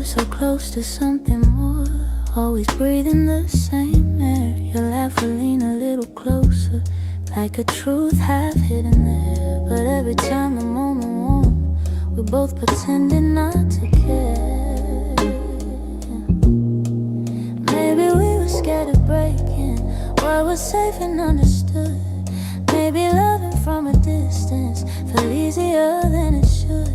live so close to something more, always breathing the same air. Your laugh will lean a little closer, like a truth half hidden there. But every time the moment warm, we're both pretending not to care. Maybe we were scared of breaking what was safe and understood. Maybe loving from a distance felt easier than it should.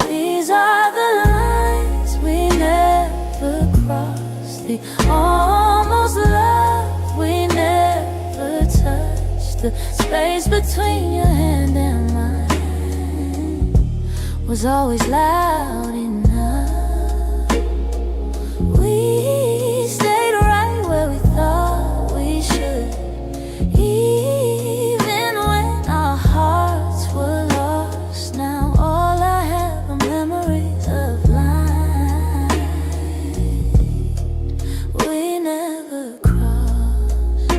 These are the lines we never crossed, the almost love we never touched. The space between your hand and mine was always loud enough. We stayed right where we thought we should, even when our hearts were lost. Now all I have are memories of lines we never crossed.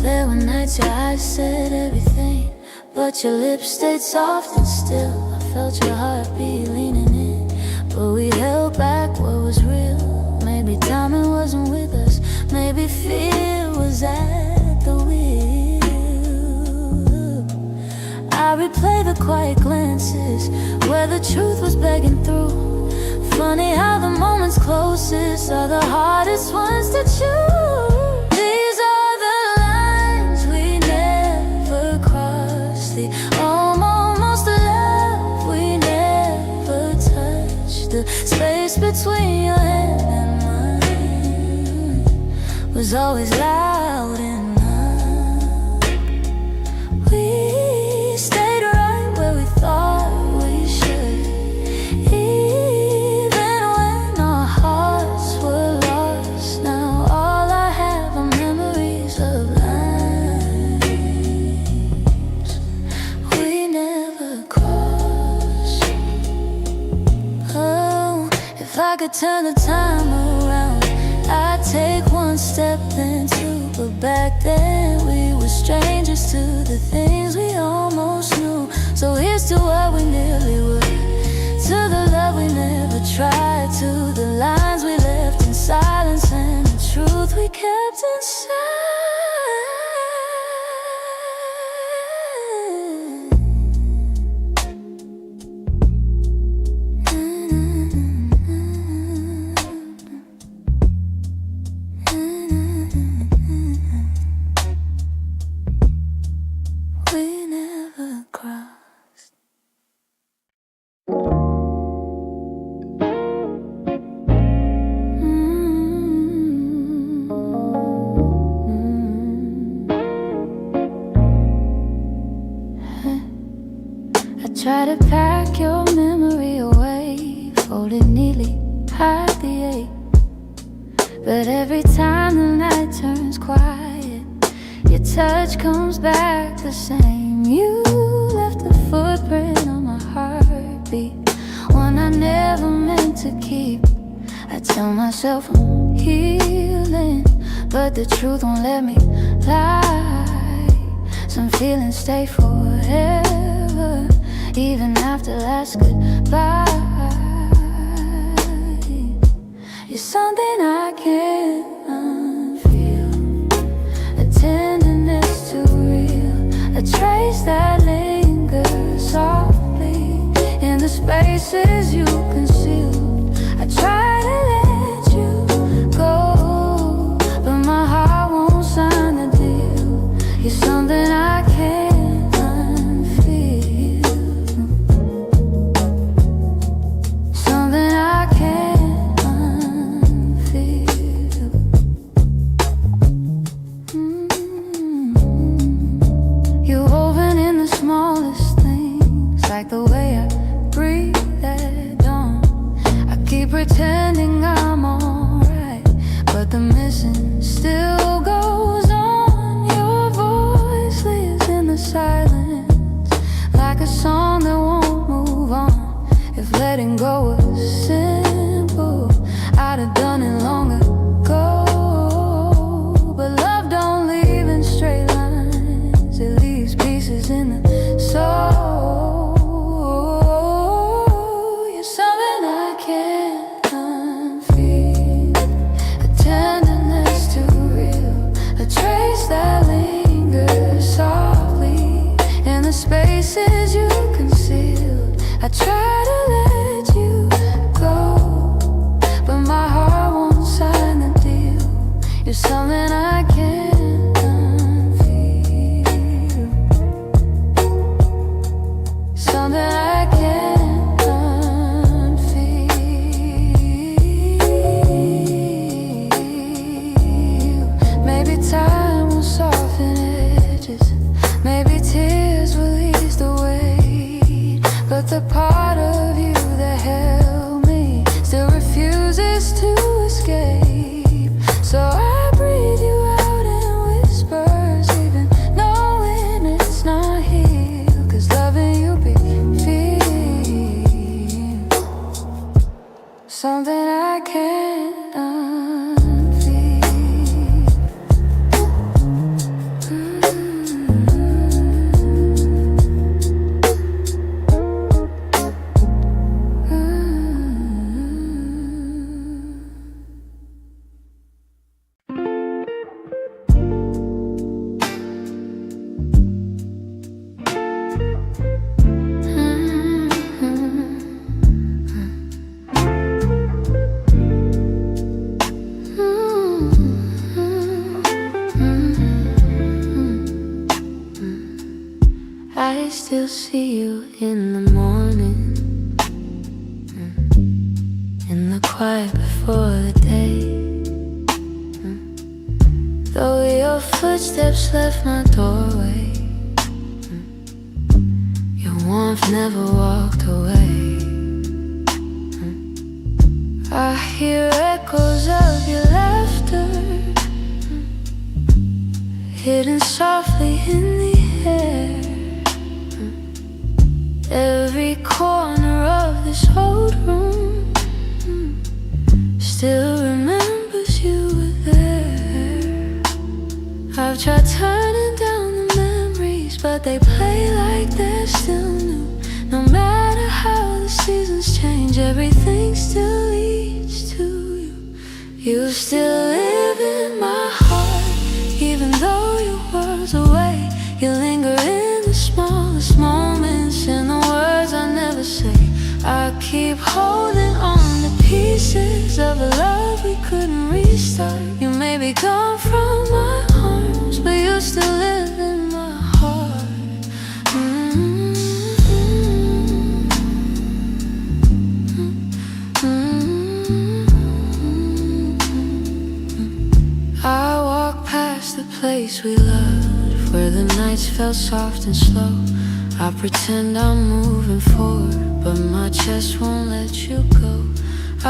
There were nights your eyes said everything, but your lips stayed soft and still. I felt your heartbeat leaning in, but we held back what was real. Maybe timing wasn't with us, maybe fear was at the wheel. I replay the quiet glances where the truth was begging through. Funny how the moments closest are the hardest ones to choose. These are the lines we never crossed, the almost love we never touched. The space between your hand and mine was always loud enough. We stayed right where we thought we should, even when our hearts were lost. Now all I have are memories of lines we never crossed. Oh, if I could turn the time around, I'd take one step then two. But back then we were strangers to the things we almost knew. So here's to what we nearly were, to the love we never tried, to the lines we left in silence and the truth we kept inside. We never crossed. I try to pack your memory away, fold it neatly, hide the ache. But every time the night turns quiet, your touch comes back the same. You left a footprint on my heartbeat, one I never meant to keep. I tell myself I'm healing, but the truth won't let me lie. Some feelings stay forever, even after last goodbye. You're something I can't unfeel, a tenderness too real, a trace that lingers softly in the spaces you concealed. I try to let you go, but my heart won't sign the deal. You're something I can't unfeel, something I can't unfeel. You're woven in the smallest things, like the way I breathe at dawn. I keep pretending I'm alright, but the missing still goes on. Your voice lives in the silence, like a song that won't move on. If letting go was simple, I'd have done it long ago. But love don't leave in straight lines, it leaves pieces in the soul. I try to let you go, but my heart won't sign the deal. You're something I can't unfeel, something I can't unfeel. Maybe time will soften edges, maybe tears will ease the weight, but the part of you that held me still refuses to escape. So I breathe you out in whispers, even knowing it's not here, 'cause loving you be feel something I can't unfeel. I still see you in the morning, in the quiet before the day. Though your footsteps left my doorway, your warmth never walked away. I hear echoes of your laughter, hidden softly in the air. Every corner of this old room still remembers you were there. I've tried turning down the memories, but they play like they're still new. No matter how the seasons change, everything still leads to you. You still live in my heart, even though your world's away. You linger in the smallest moments, in the words I never say. I keep holding on to pieces of a love we couldn't restart. You may be gone from my arms, but you still live in my heart. I walk past the place we loved, where the nights felt soft and slow. I pretend I'm moving forward, but my chest won't let you go.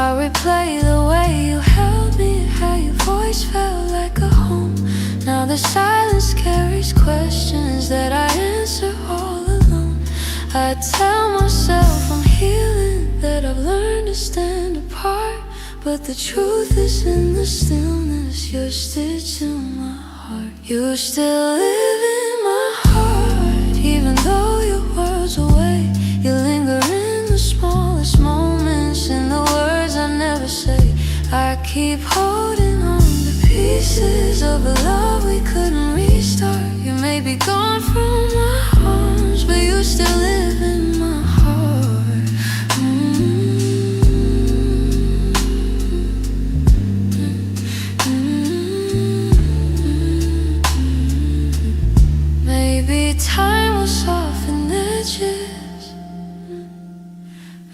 I replay the way you held me, how your voice felt like a home. Now the silence carries questions that I answer all alone. I tell myself I'm healing, that I've learned to stand apart, but the truth is in the stillness. You're stitched in my heart. You still live in my heart, even though your world's away. You linger in the smallest moments, in the words I never say. I keep holding on to pieces of a love we couldn't restart. You may be gone from my arms, but you still live in my heart. Maybe time will soften edges,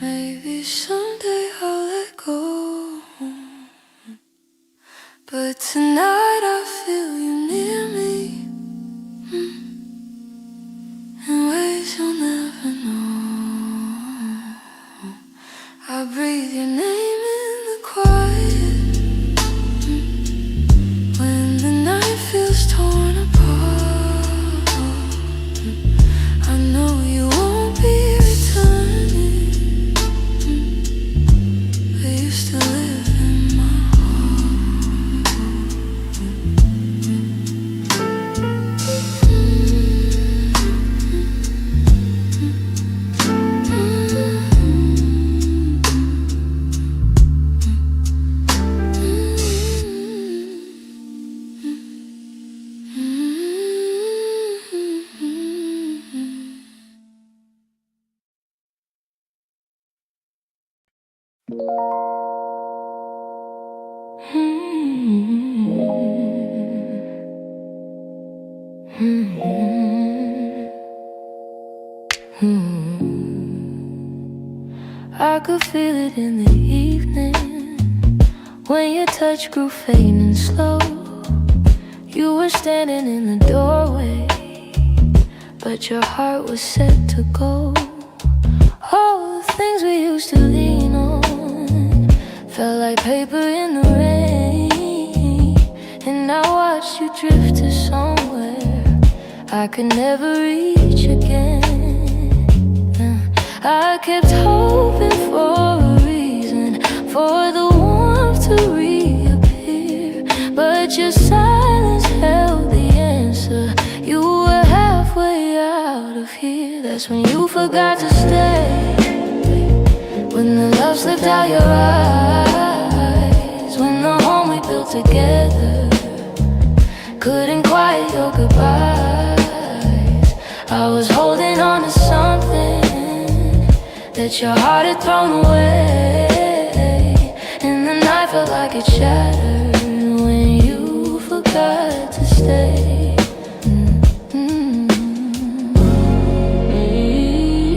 maybe someday I'll let go, but tonight I feel you near me, in ways you'll never know. I breathe your name in the quiet, when the night feels torn apart. I know you won't be returning, but you still live in my heart. I could feel it in the evening when your touch grew faint and slow. You were standing in the doorway, but your heart was set to go. All the things we used to lean on felt like paper in the rain, and I watched you drift to somewhere I could never reach again. I kept hoping for a reason for the warmth to reappear, but your silence held the answer. You were halfway out of here. That's when you forgot to stay, when the love slipped out your eyes, when the home we built together couldn't quiet your goodbyes. I was holding on to something that your heart had thrown away, and the night felt like it shattered when you forgot to stay.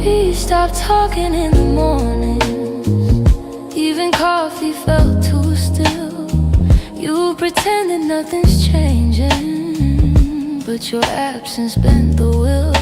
We stopped talking in the mornings, even coffee felt too still. You pretended nothing's changing, but your absence bent the will.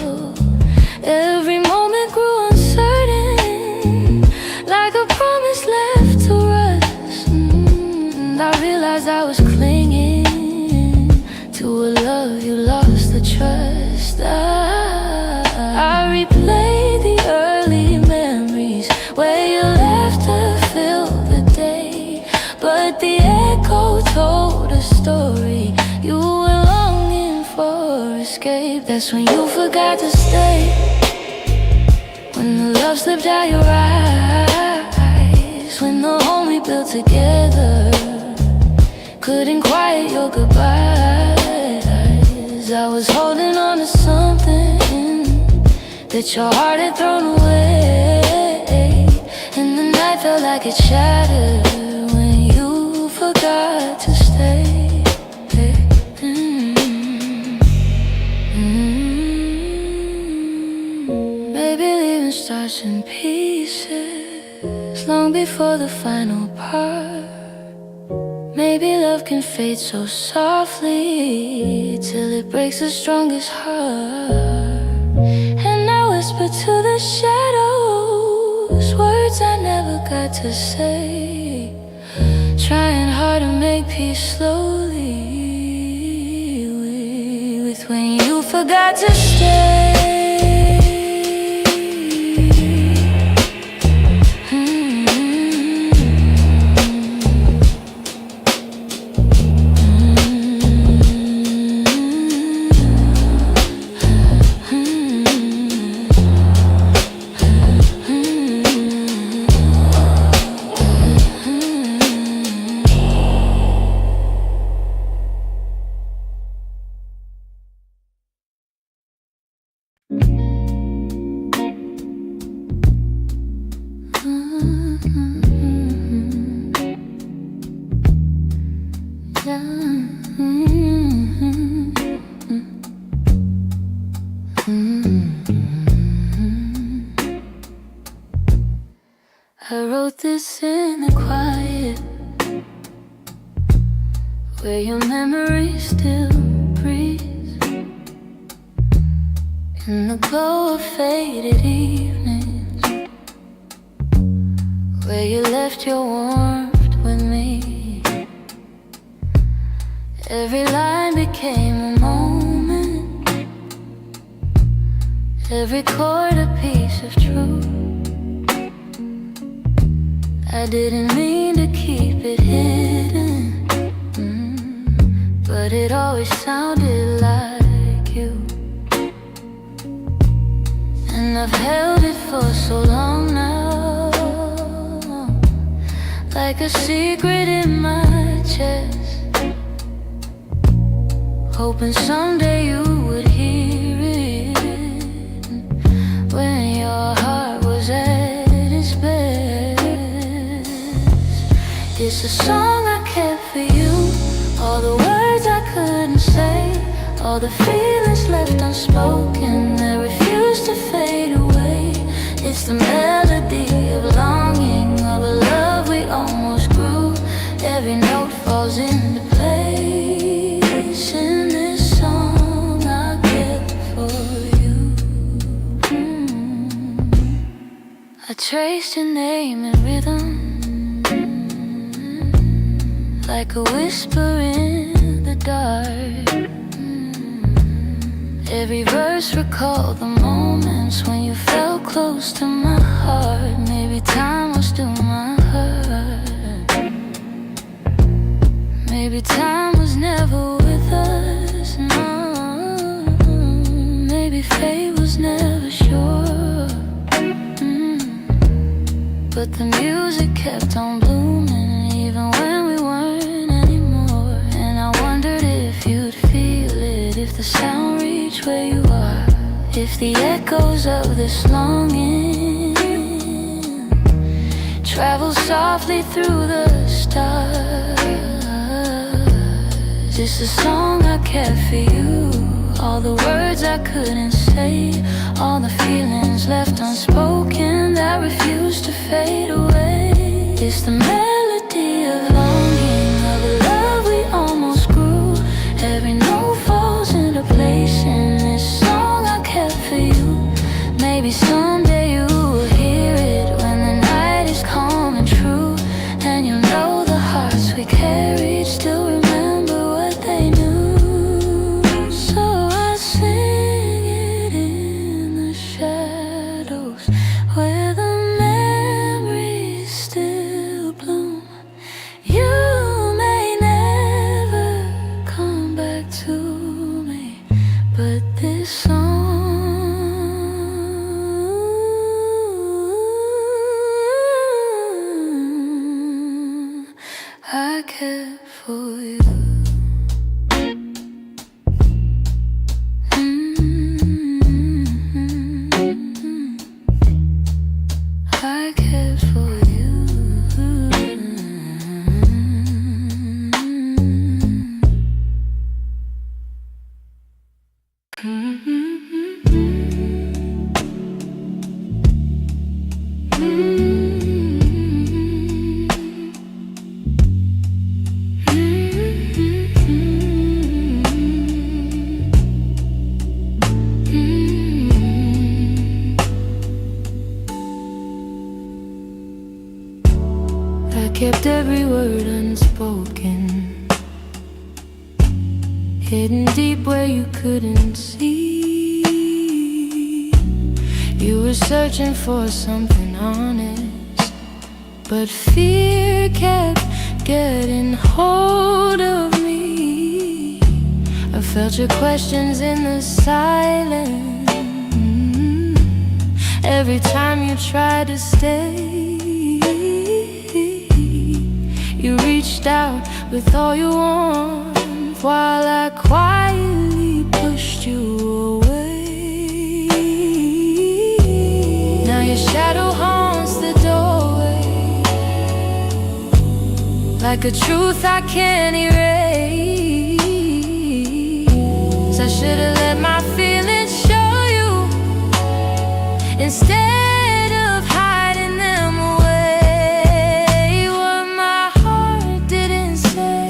Every moment grew uncertain, like a promise left to rust. And I realized I was clinging to a love you lost the trust. I replayed the early memories where your laughter filled the day, but the echo told a story. You were longing for escape. That's when you forgot to stay, when the love slipped out your eyes, when the home we built together couldn't quiet your goodbyes. I was holding on to something that your heart had thrown away, and the night felt like it shattered when you forgot to stay. Maybe leaving starts in pieces long before the final part. Maybe love can fade so softly till it breaks the strongest heart. And I whisper to the shadows words I never got to say, trying hard to make peace slowly with when you forgot to stay. I wrote this in the quiet, where your memory still breathes, in the glow of faded evenings, where you left your warmth with me. Every line became a moment, every chord a piece of truth. I didn't mean to keep it hidden, but it always sounded like you. And I've held it for so long now, like a secret in my chest, hoping someday you would hear it when your heart was at its best. a song I kept for you. All the words I couldn't say, all the feelings left unspoken that refuse to fade away. It's the melody of longing, of a love we almost grew. Every note falls into place in this song I kept for you. I traced your name in rhythm, like a whisper in the dark. Every verse recalled the moments when you felt close to my heart. Maybe time was still my hurt. Maybe time was never with us, no. Maybe fate was never sure. But the music kept on blooming even when we weren't anymore. And I wondered if you'd feel it, if the sound reached where you are, if the echoes of this longing travel softly through the stars. It's a song I kept for you. All the words I couldn't say, all the feelings left unspoken that refuse to fade away. It's the melody of longing, of a love we almost grew. Every note falls into place in this song I kept for you. Maybe someday you will hear it when the night is calm and true, and you'll know the hearts we carried still remember what they knew. So I sing it in the shadows where the memories still bloom. You may never come back to me, but this song I kept for you. I kept for you. I kept every word unspoken, hidden deep where you couldn't see. You were searching for something honest, but fear kept getting hold of me. I felt your questions in the silence every time you tried to stay. You reached out with all your warmth while I quietly pushed you away. Now your shadow haunts the doorway, like a truth I can't erase. I should've let my feelings show you instead of hiding them away. What my heart didn't say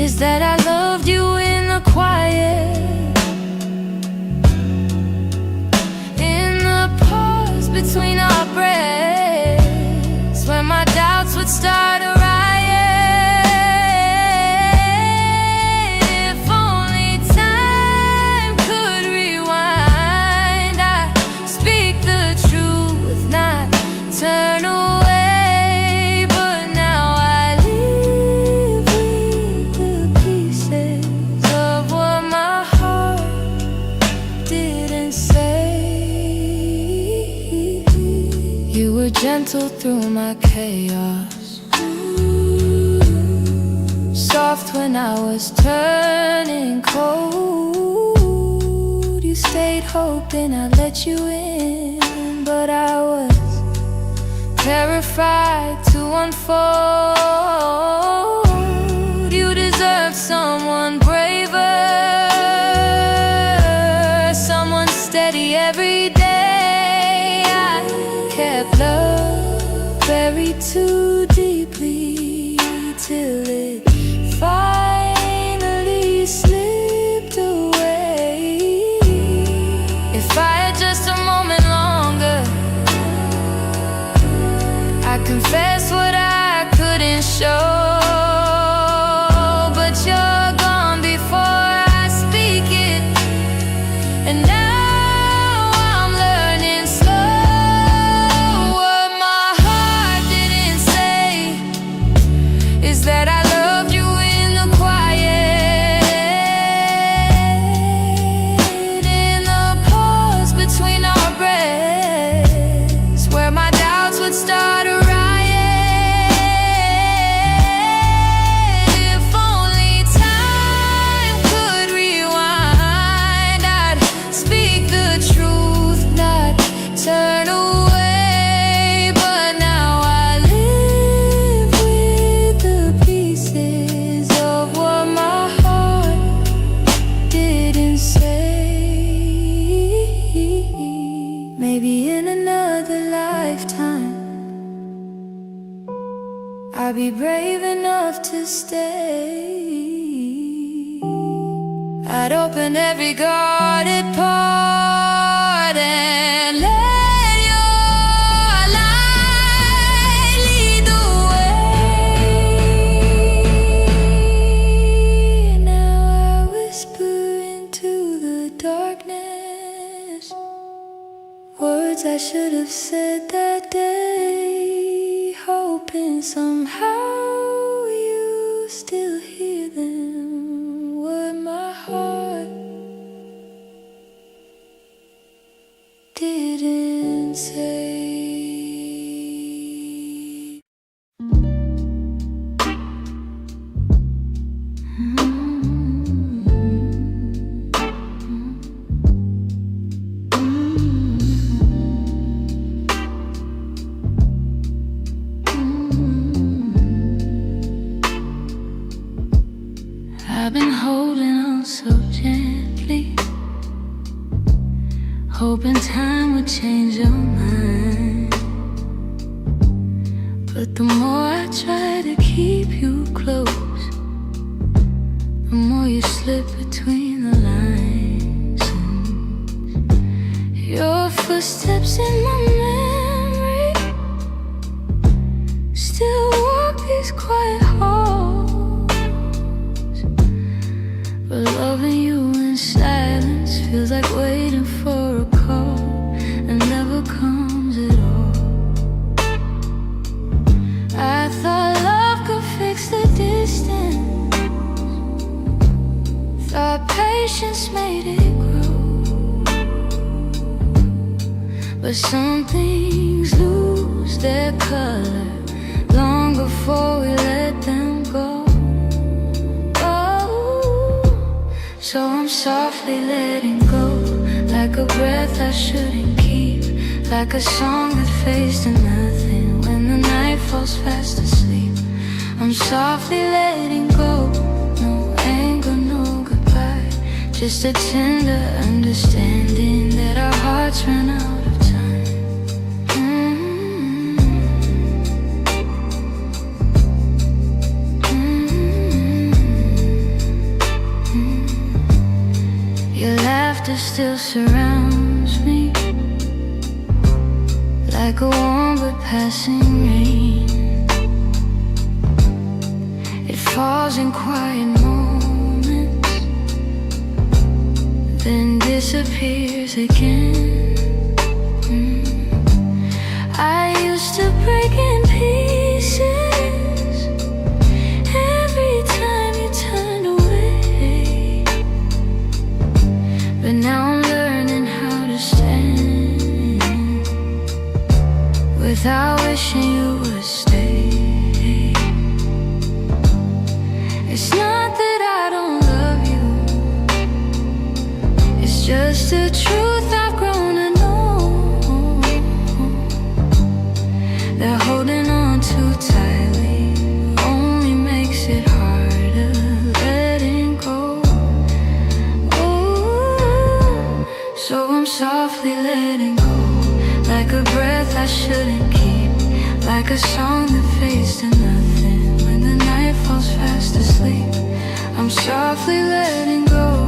is that I loved you in the quiet, in the pause between our breaths, when my doubts would start a riot. If only time could rewind, I'd speak the truth, not turn away. But now I live with the pieces of what my heart didn't say. You were gentle through my chaos, soft when I was turning cold. You stayed hoping I'd let you in, but I was terrified to unfold. You deserve someone braver, someone steady every day. I kept love buried too deeply till it finally slipped away. If I had just a moment longer, I confess what I couldn't show. But you're gone before I speak it, and now I'm learning slow. What my heart didn't say is that I loved you in the quiet, in the pause between our breaths, where my doubts would start a riot. If only time could rewind, I'd speak the truth, not turn away. But now I live with the pieces of what my heart didn't say. Maybe in another lifetime I'll be brave enough to stay. I'd open every guarded part and let your light lead the way. Now I whisper into the darkness words I should have said that day, hoping somehow you still hear them. What my heart didn't say. I've been holding on so gently, hoping time would change your mind. But the more I try to keep you close, the more you slip between the lines. Your footsteps in my memory still walk these quiet halls. But loving you in silence feels like waiting for a call that never comes at all. I thought love could fix the distance, thought patience made it grow. But some things lose their color long before we let them go. So I'm softly letting go, like a breath I shouldn't keep, like a song that fades to nothing when the night falls fast asleep. I'm softly letting go, no anger, no goodbye, just a tender understanding that our hearts ran out of time. Your laughter still surrounds me, like a warm but passing rain. It falls in quiet moments, then disappears again. I used to break in pieces every time you turned away, but now I'm learning how to stand without wishing you would stay. It's not that I don't love you, it's just the truth I've grown to know. That softly letting go, like a breath I shouldn't keep, like a song that fades to nothing when the night falls fast asleep. I'm softly letting go,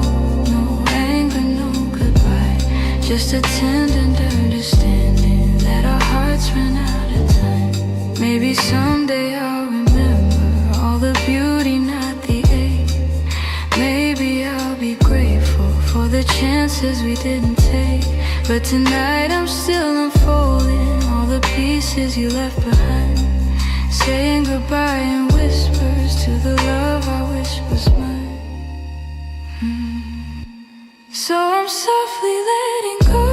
no anger, no goodbye, just a tender understanding that our hearts ran out of time. Maybe someday I'll remember all the beauty, not the ache. Maybe I'll be grateful for the chances we didn't take. But tonight I'm still unfolding all the pieces you left behind, saying goodbye in whispers to the love I wish was mine. So I'm softly letting go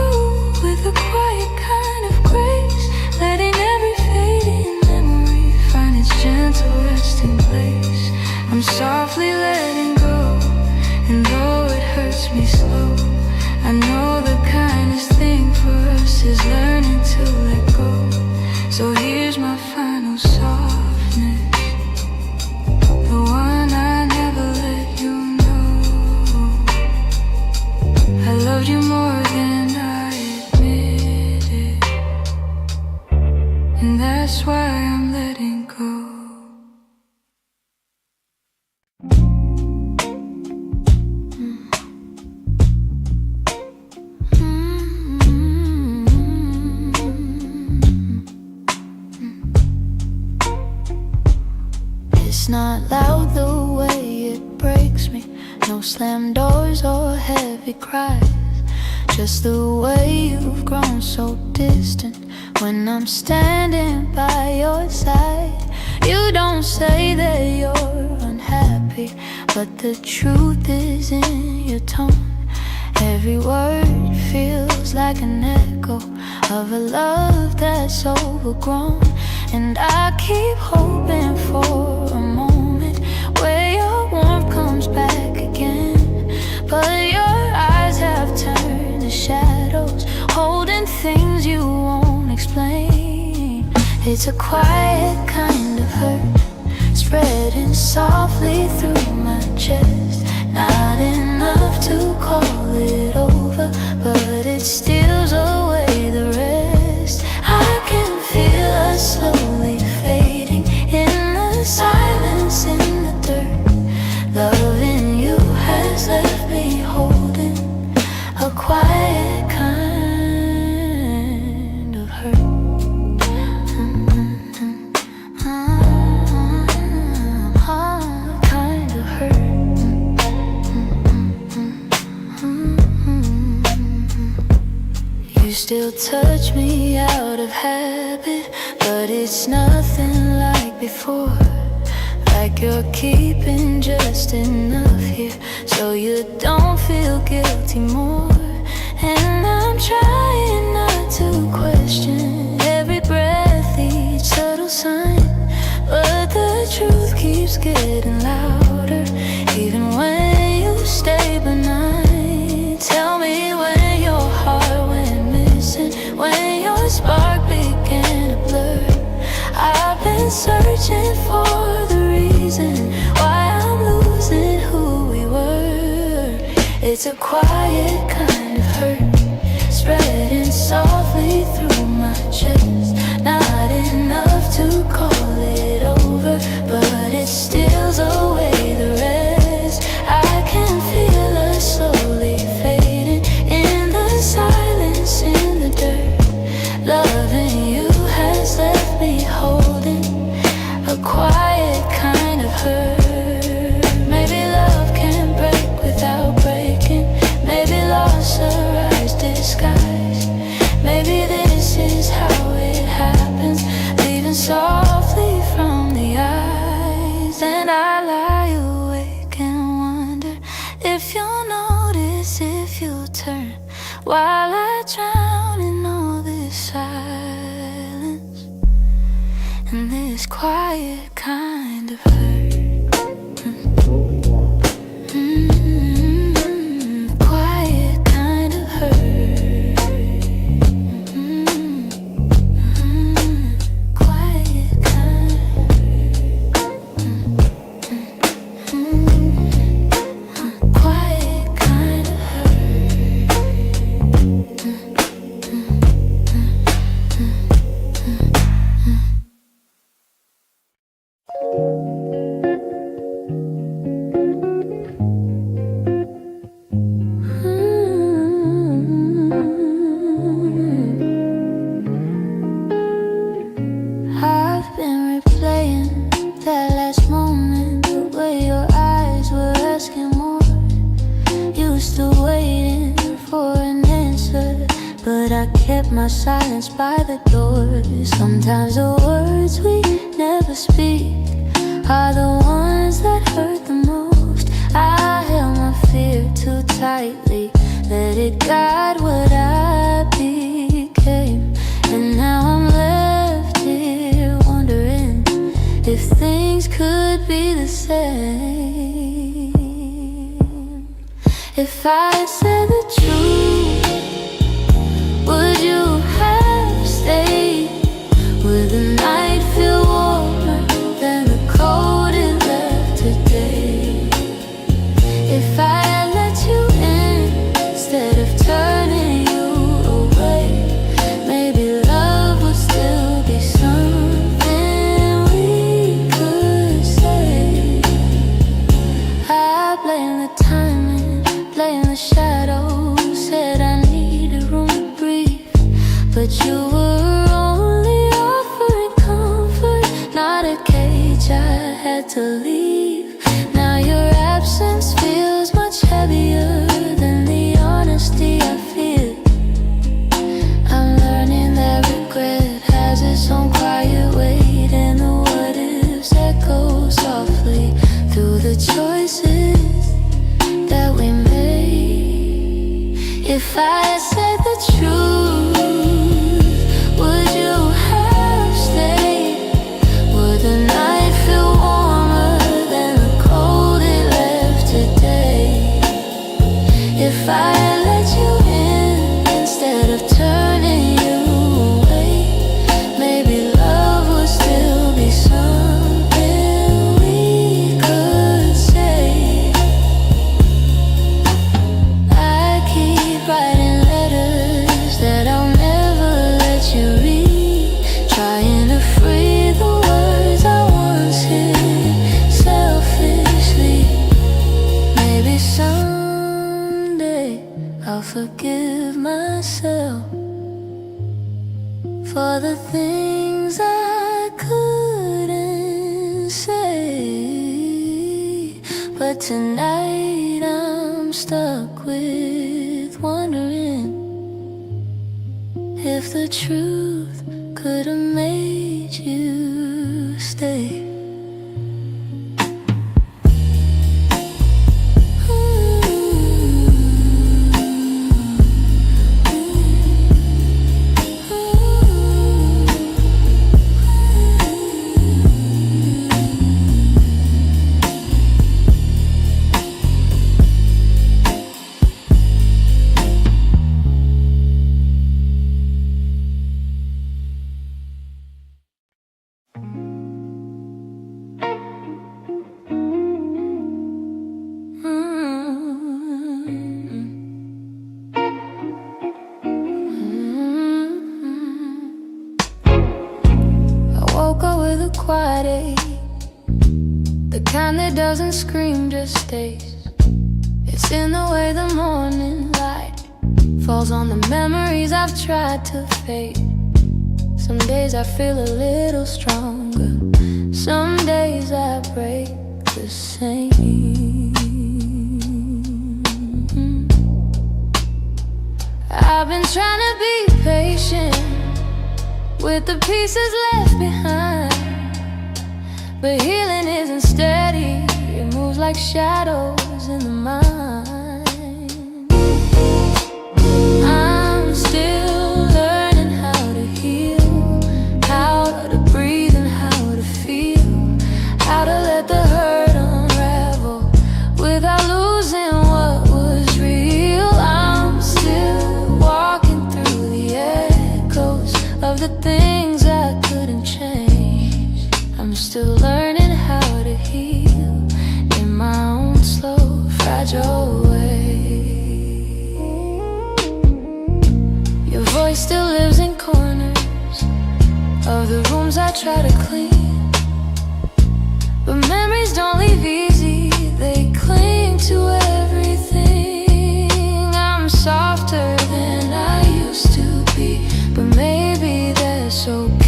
with a quiet kind of grace, letting every fading memory find its gentle resting place. I'm softly letting go, and though it hurts me slow, I know the kindest thing for us is learning to let go. So here's my final softness, the one I never let you know. I loved you more than I admitted, and that's why I'm letting go. It's not loud the way it breaks me, no slam doors or heavy cries, just the way you've grown so distant when I'm standing by your side. You don't say that you're unhappy, but the truth is in your tone. Every word feels like an echo of a love that's overgrown. And I keep hoping for a moment where your warmth comes back again, but your eyes have turned to shadows, holding things you won't explain. It's a quiet kind of hurt, spreading softly through my chest. Not enough to call it over, but it steals away the rest. I can feel us slowly fading in the silence, in the dirt. Loving you has left me holding a quiet kind of hurt. Kind of hurt. You still touch me out of habit, but it's nothing like before. Like you're keeping just enough here so you don't feel guilty more. And I'm trying not to question every breath, each subtle sign, but the truth keeps getting louder even when you stay benign. Tell me when your heart went missing, when your spark began to blur. I've been searching for the reason why I'm losing who we were. It's a quiet kind of hurt, spreading softly through my chest. Not enough to call it over, but it steals away the rest. I can feel us slowly fading in the silence, in the dirt. Loving you has left me holding a quiet kind of hurt. Maybe love can break without breaking, maybe loss arrives disguised. Maybe this is how it happens, leaving softly from the eyes. And I lie awake and wonder if you'll notice, if you'll turn, while I drown in all this silence and this quiet kind of hurt. Quiet kind of hurt. Quiet kind of hurt. Quiet kind of hurt. was still waiting for an answer, but I kept my silence by the door. Sometimes the words we never speak are the ones that hurt the most. I held my fear too tightly, let it guide what I became. And now I'm left here wondering if things could be the same. If I had said the truth, would you have stayed? Would the night feel warmer than the cold it left today? If I had let you in instead of turning you away, maybe love would still be something we could say. I blame the timing, blame the shadows, said I needed room to breathe, but you were only offering comfort, not a cage I had to leave. Now your absence feels much heavier than the honesty I feel. I'm learning that regret has its own quiet weight, and the what ifs echo softly through the choices that we made. If I had said the truth, would you have stayed? Would the night feel warmer than the cold it left today? If I had let you in instead of turning you away, maybe love would still be something we could say. I keep writing letters that I'll never let you read, trying to free the words I once hid selfishly. Maybe someday I'll forgive myself for the things I couldn't say. But tonight I'm stuck with wondering if the truth could have made you stay. Quiet ache, the kind that doesn't scream, just stays. It's in the way the morning light falls on the memories I've tried to fade. Some days I feel a little stronger, some days I break the same. I've been trying to be patient with the pieces left behind, but healing isn't steady, it moves like shadows in the mind. I'm still learning how to heal, how to breathe and how to feel, how to let the hurt unravel without losing what was real. I'm still walking through the echoes of the things I couldn't change. I'm still learning how to heal in my own slow, fragile way. Your voice still lives in corners of the rooms I try to clean, but memories don't leave easy, they cling to everything. I'm softer than I used to be, but maybe that's okay.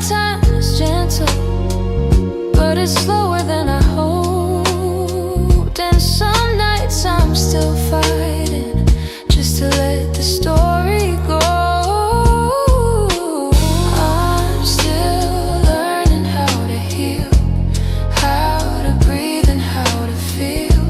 Time is generous. gentle, but it's slower than I hoped. And some nights I'm still fighting just to let the story go. I'm still learning how to heal, how to breathe and how to feel,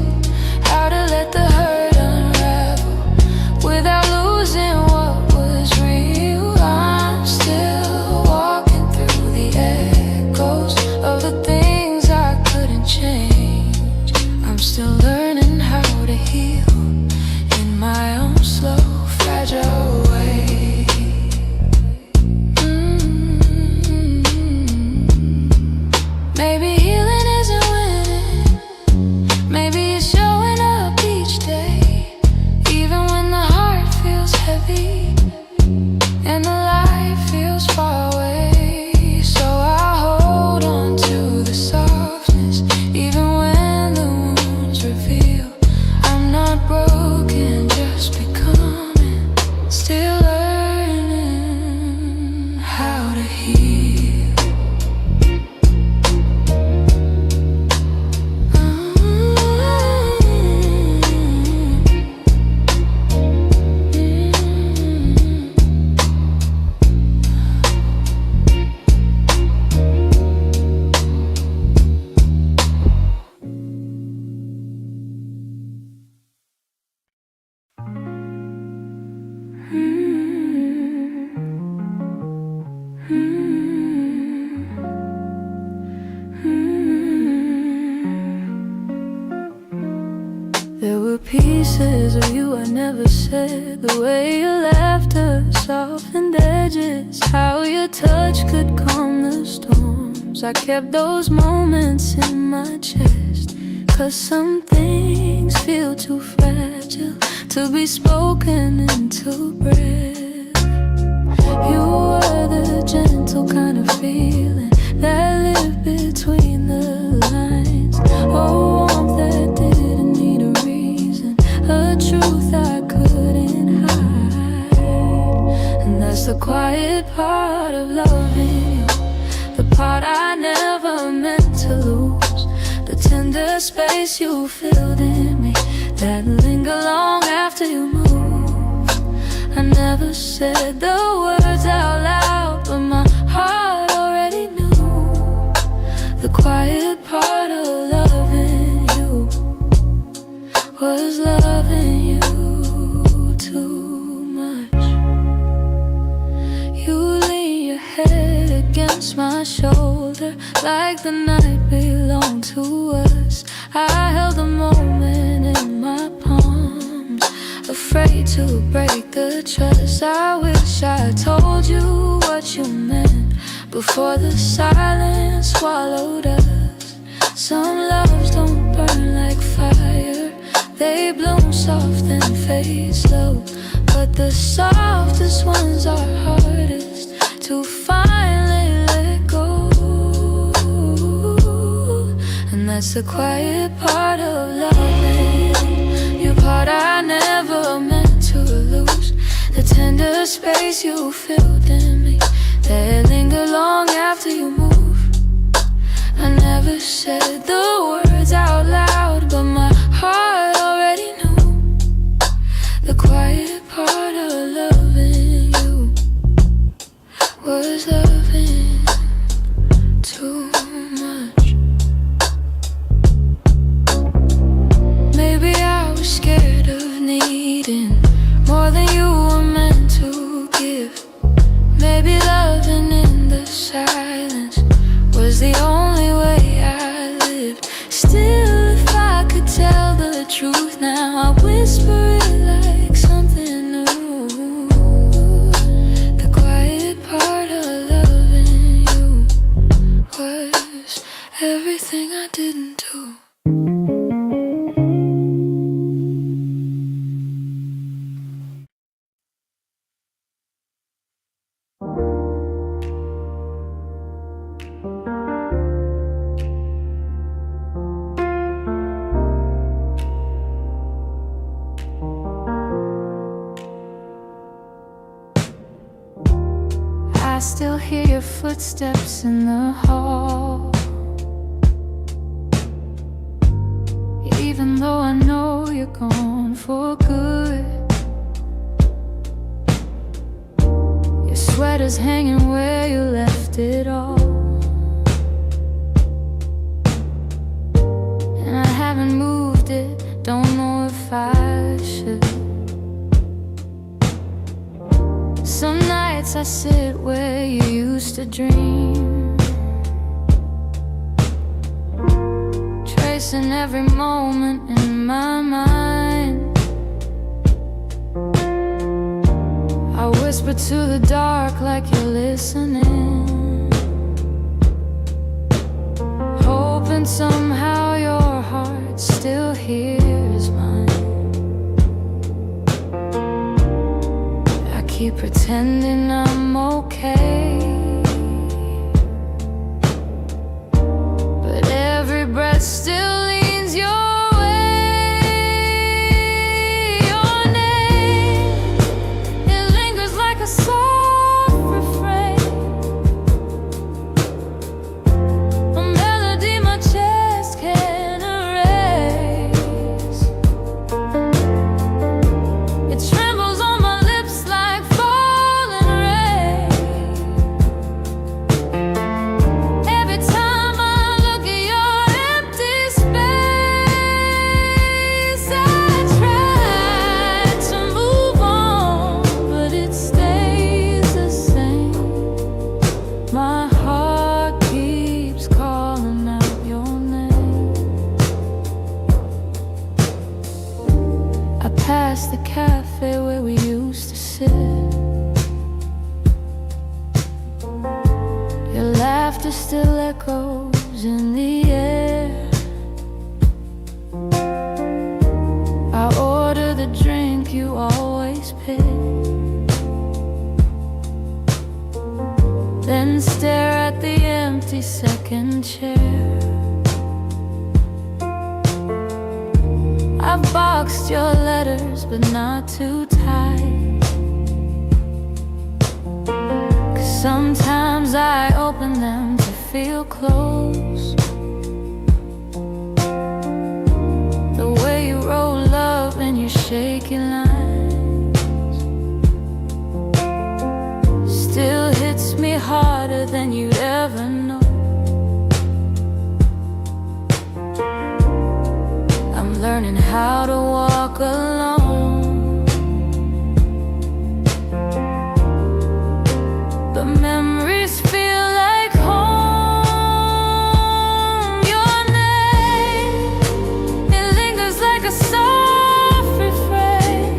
how to let the hurt unravel without losing what was real. I'm still walking through the echoes of the things I couldn't change. I'm still learning how to heal in my own slow, fragile way. Maybe healing isn't winning, maybe it's showing up each day, even when the heart feels heavy and the light feels far away. So I hold on to the softness, even when the wounds reveal I'm not broken, just becoming, still learning how to heal. There were pieces of you I never said, the way your laughter softened edges, how your touch could calm the storms. I kept those moments in my chest, 'cause some things feel too fragile to be spoken into breath. You were the gentle kind of feeling that lived between the lines, oh, warmth that didn't need a reason, a truth I couldn't hide. And that's the quiet part of loving you, the part I never meant to lose, the tender space you filled in me that linger long after you move. I never said the words out loud, but my heart already knew. The quiet part of loving you was loving you too much. You lean your head against my shoulder like the night belonged to us. I held the moment in my palms, afraid to break the trust. I wish I told you what you meant before the silence swallowed us. Some loves don't burn like fire, they bloom soft and fade slow, but the softest ones are hardest to finally let go. And that's the quiet part of loving, your part I never meant to lose, the tender space you filled in me that linger long after you move. I never said the words out loud, but my heart already knew. The quiet part of loving you was loving too much. Maybe I was scared of needing more than you were meant to give. Maybe loving in the silence was the only way I lived. Still, if I could tell the truth now, I whisper it like something new. The quiet part of loving you was everything I didn't do. I still hear your footsteps footsteps in the hall. Even though I know you're gone for good, your sweater's hanging where you left it all. And I haven't moved it, don't know if I should. Some nights I sit where you used to dream, tracing every moment in my mind. I whisper to the dark like you're listening, hoping somehow your heart still hears mine. I keep pretending I'm okay, but every breath still leans your way. Your name, it lingers like a soft refrain, a melody my chest can't erase. It trembles on my lips like falling rain. Every time I look at your empty space, I try to move on, but it stays the same. My heart keeps calling out your name. I pass the cafe where we used to sit. Your laughter still echoes in the air. I order the drink you always pick, then stare at the empty second chair. I've boxed your letters, but not too tight, 'cause sometimes I open them to feel close. The way you roll love in your shaky lines still hits me harder than you'd ever know. I'm learning how to walk alone, but memories feel like home. Your name, it lingers like a soft refrain,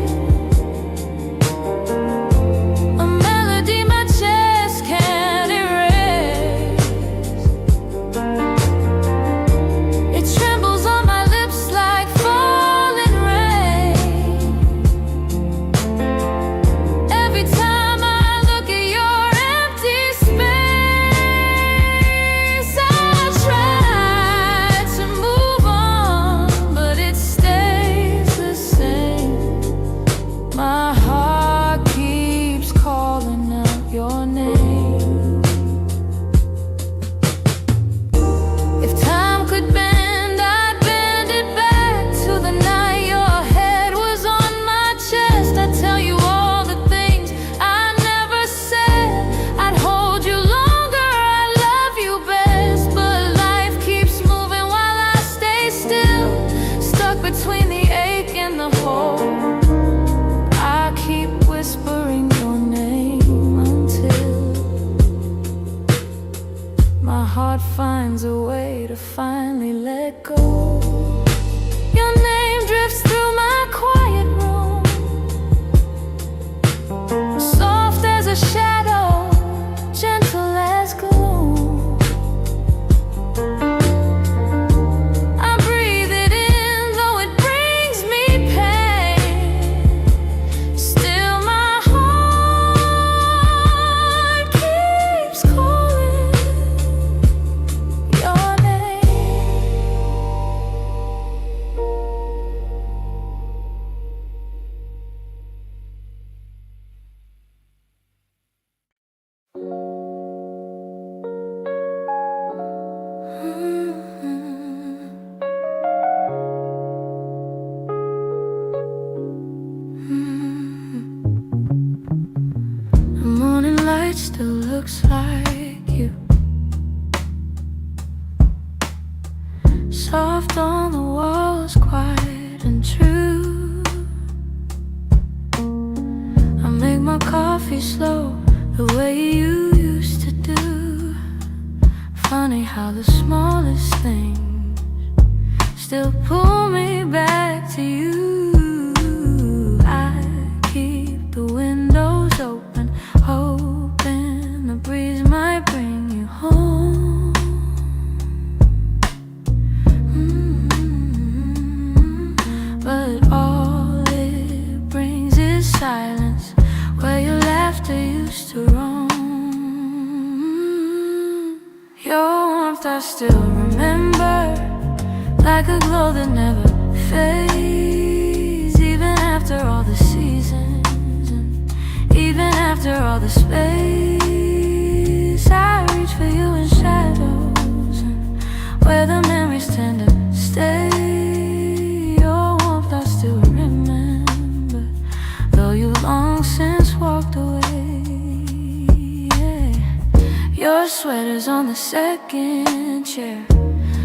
a melody my chest can't erase. It trembles on my lips like falling rain. Every time I look at your empty space, I try to move on, but it stays the same. My heart keeps calling out your name. If time could bend, I'd bend it back to the night your head was on my chest. I'd tell you all the things I never said. I'd hold you longer, I love you best. But life keeps moving while I stay still, stuck between the ache and the hope. I keep whispering your name until my heart finds a way to finally let go. Your name drifts through my quiet room, soft as a shadow, gentle as gloom. I breathe it in, though it brings me pain. Still my heart keeps calling your name. looks like you. Soft on the walls, quiet and true. I make my coffee slow, the way you used to do. Funny how the smallest things still pull me back to you. I keep the windows open, hoping the breeze might bring you home. But all it brings is silence, where your laughter used to roam. Your warmth I still remember, like a glow that never fades. Even after all the seasons, and even after all the space, I reach for you in shadows, and where the memories tend to stay. Your warmth I still remember, though you long since walked away. Yeah. Your sweater's on the second chair.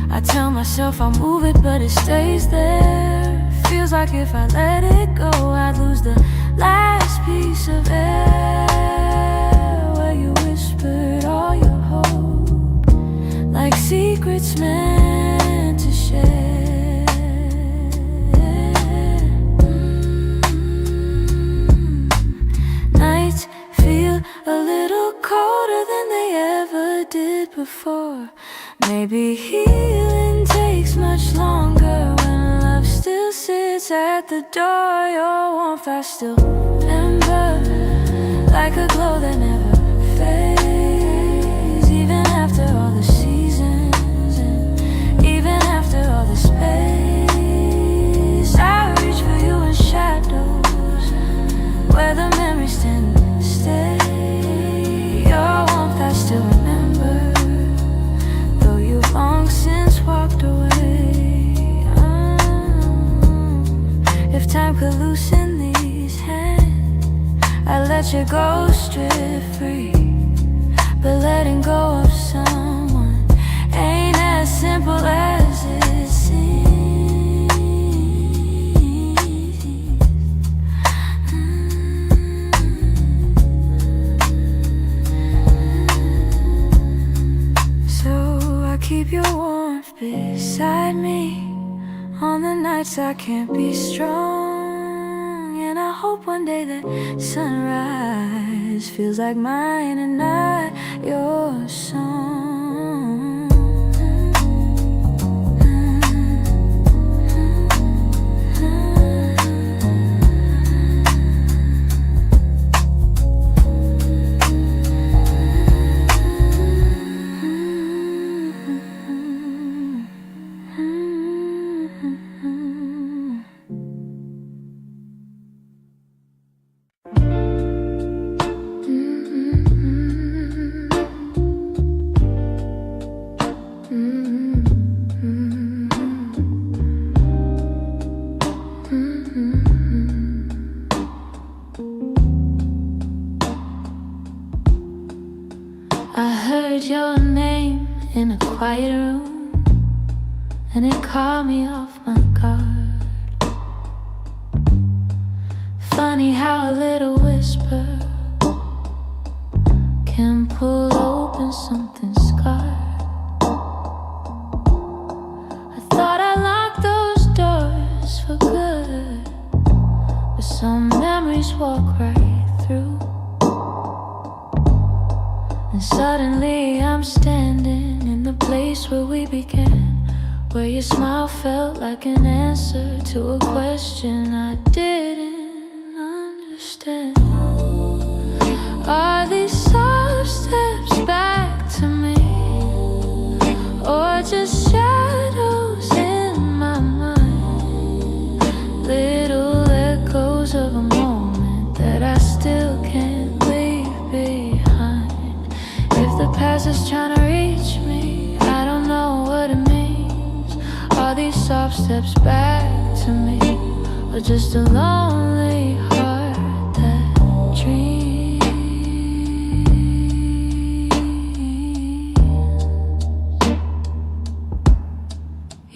I tell myself I'll move it, but it stays there. Feels like if I let it go, I'd lose the last piece of air, where you whispered all your hope, like secrets meant to share. Nights feel a little colder than they ever did before. Maybe healing takes much longer when love still sits at the door. Your warmth I still remember, like a glow that never fades. Even after all the seasons, and even after all the space, I reach for you in shadows, where the memories tend to stay. Your warmth I still remember, long since walked away. If time could loosen these hands, I'd let you go strip free. But letting go of someone ain't as simple as it seems. Keep your warmth beside me on the nights I can't be strong. And I hope one day that sunrise feels like mine and not your song. I heard your name in a quiet room, and it caught me off my guard. Funny how a little whisper can pull open something scarred. I thought I locked those doors for good, but some memories walk right through. And suddenly I'm standing in the place where we began, where your smile felt like an answer to a question I didn't understand. Are these soft steps back to me, or just shadows in my mind? Little echoes of a moment that I still can't leave behind. If the past is trying to reach me, I don't know what it means. Are these soft steps back to me, or just a lonely heart that dreams?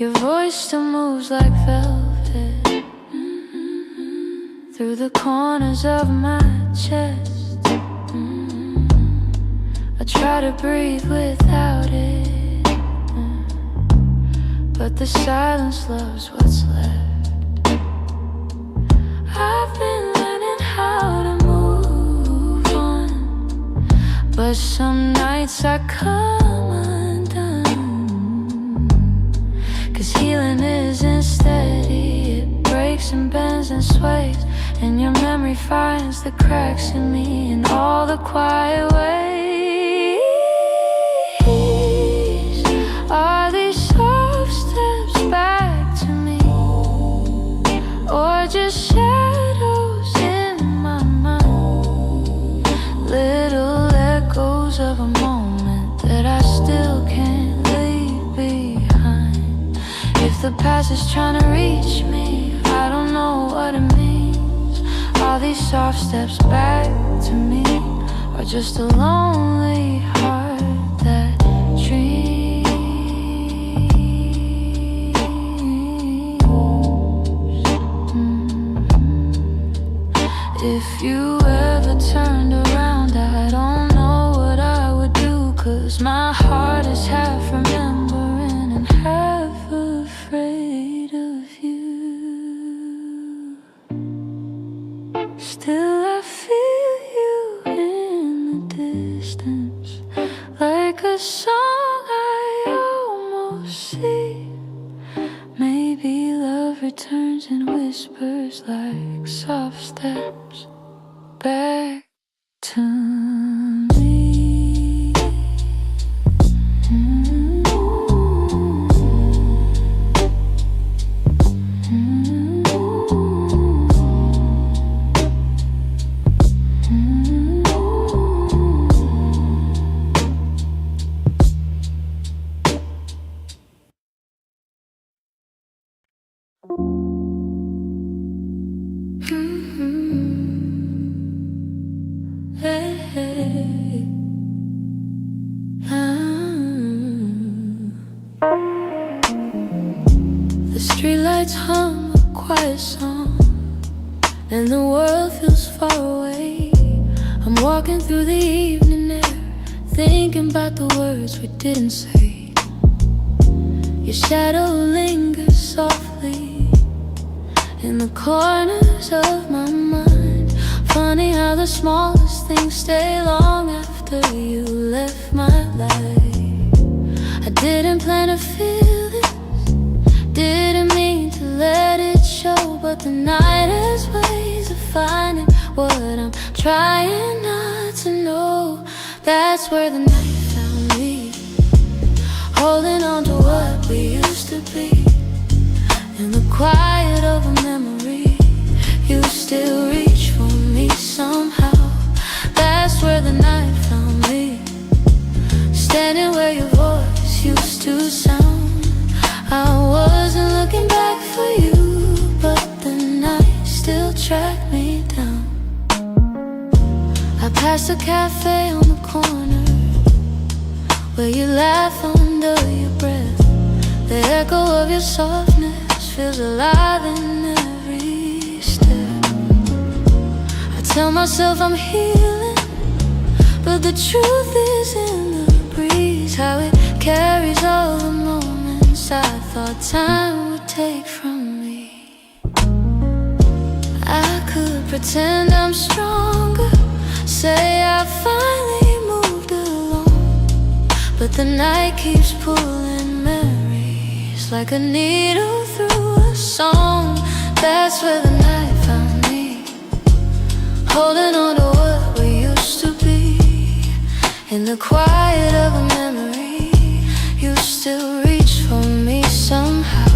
Your voice still moves like velvet through the corners of my chest. I try to breathe without it, but the silence loves what's left. I've been learning how to move on, but some nights I come undone. 'Cause healing isn't steady, it breaks and bends and sways, and your memory finds the cracks in me in all the quiet ways. Are these soft steps back to me, or just shadows in my mind? Little echoes of a moment that I still can't leave behind. If the past is trying to reach me, I don't know what it means. Are these soft steps back to me, or just a lonely heart that dreams? If you ever turned around, I don't know what I would do, 'cause my heart is half remembering and half afraid of you. Still I feel you in the distance, like a song I almost see. Maybe love returns and whispers like soft steps back to me. The streetlights hum a quiet song, and the world feels far away. I'm walking through the evening air, thinking about the words we didn't say. Your shadow lingers softly in the corners of my mind. Funny how the smallest things stay long after you left my life. I didn't plan to feel this, didn't mean to let it show, but the night has ways of finding what I'm trying not to know. That's where the night found me, holding on to what we used to be. In the quiet of a memory, you still reach for me somehow. That's where the night found me, standing where your voice used to sound. I wasn't looking back for you, but the night still tracked me down. I passed a cafe on the corner where you laugh under your breath. The echo of your softness feels alive in every step. I tell myself I'm healing, but the truth is in the breeze, how it carries all the moments I thought time would take from me. I could pretend I'm stronger, say I finally moved along, but the night keeps pulling memories like a needle through a song. That's where the night found me, holding on to what we used to be. In the quiet of a memory, you still reach for me somehow.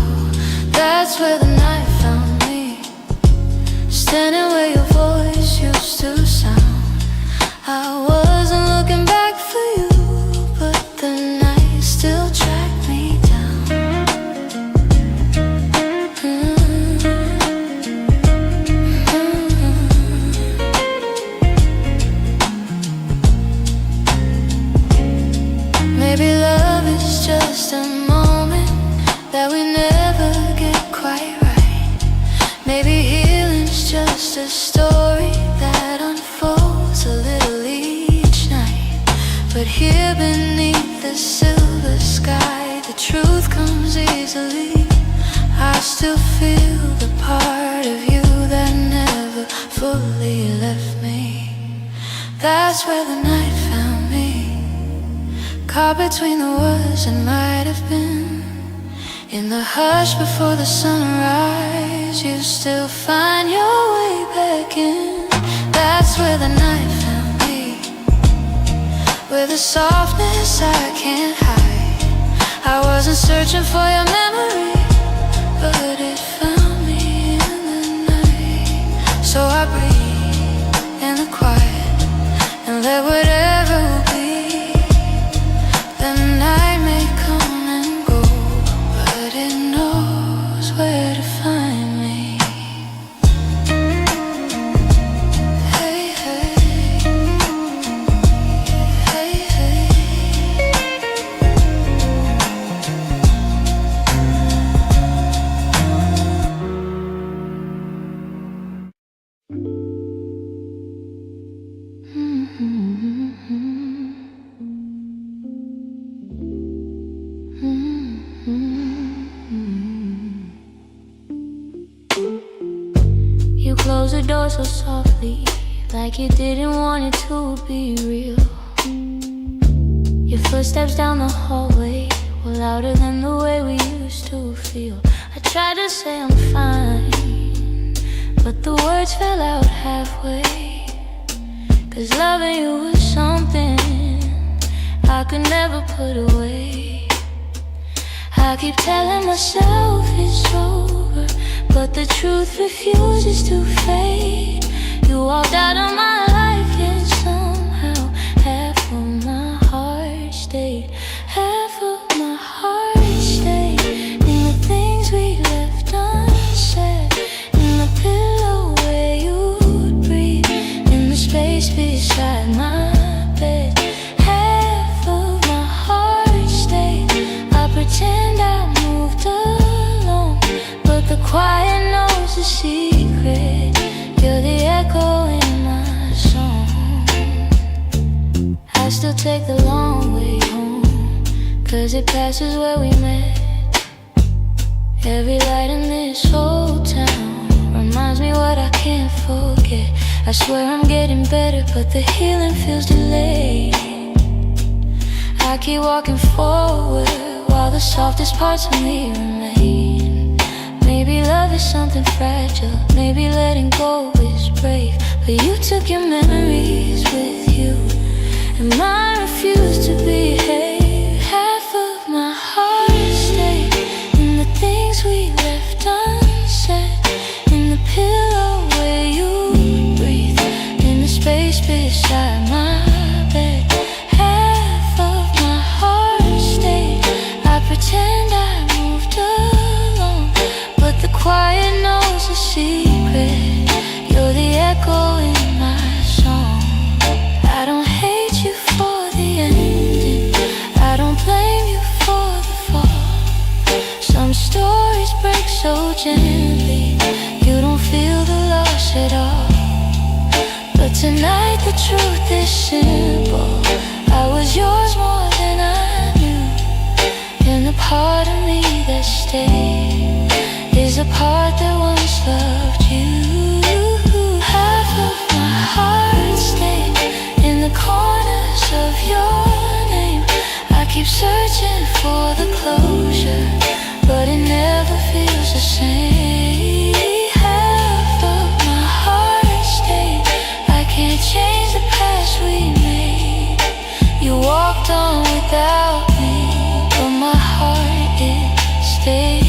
That's where the night found me, standing where your voice used to sound. I wasn't looking back for you, but the night still tracked me down. Maybe love is just a moment that we never Here beneath the silver sky, the truth comes easily. I still feel the part of you that never fully left me. That's where the night found me, caught between the words that might have been. In the hush before the sunrise, you still find your way back in. That's where the night found me, with a softness I can't hide. I wasn't searching for your memory, but it found me in the night. So I breathe in the quiet and let whatever will be. The night may come and go, but it knows where to find me. Hey, hey, hey, hey. You close the door so softly, like you didn't want it to be real. Your footsteps down the hallway were louder than the way we used to feel. I tried to say I'm fine, but the words fell out halfway. 'Cause loving you was something I could never put away. I keep telling myself it's over, but the truth refuses to fade. You walked out of my life, yet somehow half of my heart stayed. Half of my heart stayed in the things we left unsaid, in the pillow where you'd breathe, in the space beside my bed. Half of my heart stayed. I pretend I moved along, but the quiet knows the secret. You're the echo in my song. I still take the long way home, 'cause it passes where we met. Every light in this whole town reminds me what I can't forget. I swear I'm getting better, but the healing feels delayed. I keep walking forward while the softest parts of me remain. Maybe love is something fragile, maybe letting go is brave, but you took your memories with you, and mine refused to behave. Half of my heart stayed in the things we left unsaid, in the pillow where you breathe, in the space beside my bed. Half of my heart stayed. I pretend I moved along, but the quiet knows the secret. You're the echo in my song. I don't hate you for the ending, I don't blame you for the fall. Some stories break so gently, you don't feel the loss at all. But tonight the truth is simple, I was yours more than I knew. And the part of me that stayed is a part that once loved you. Half of my heart stayed in the corners of your name. I keep searching for the closure, but it never feels the same. Half of my heart stayed. I can't change the past we made. You walked on without me, but my heart, it stayed.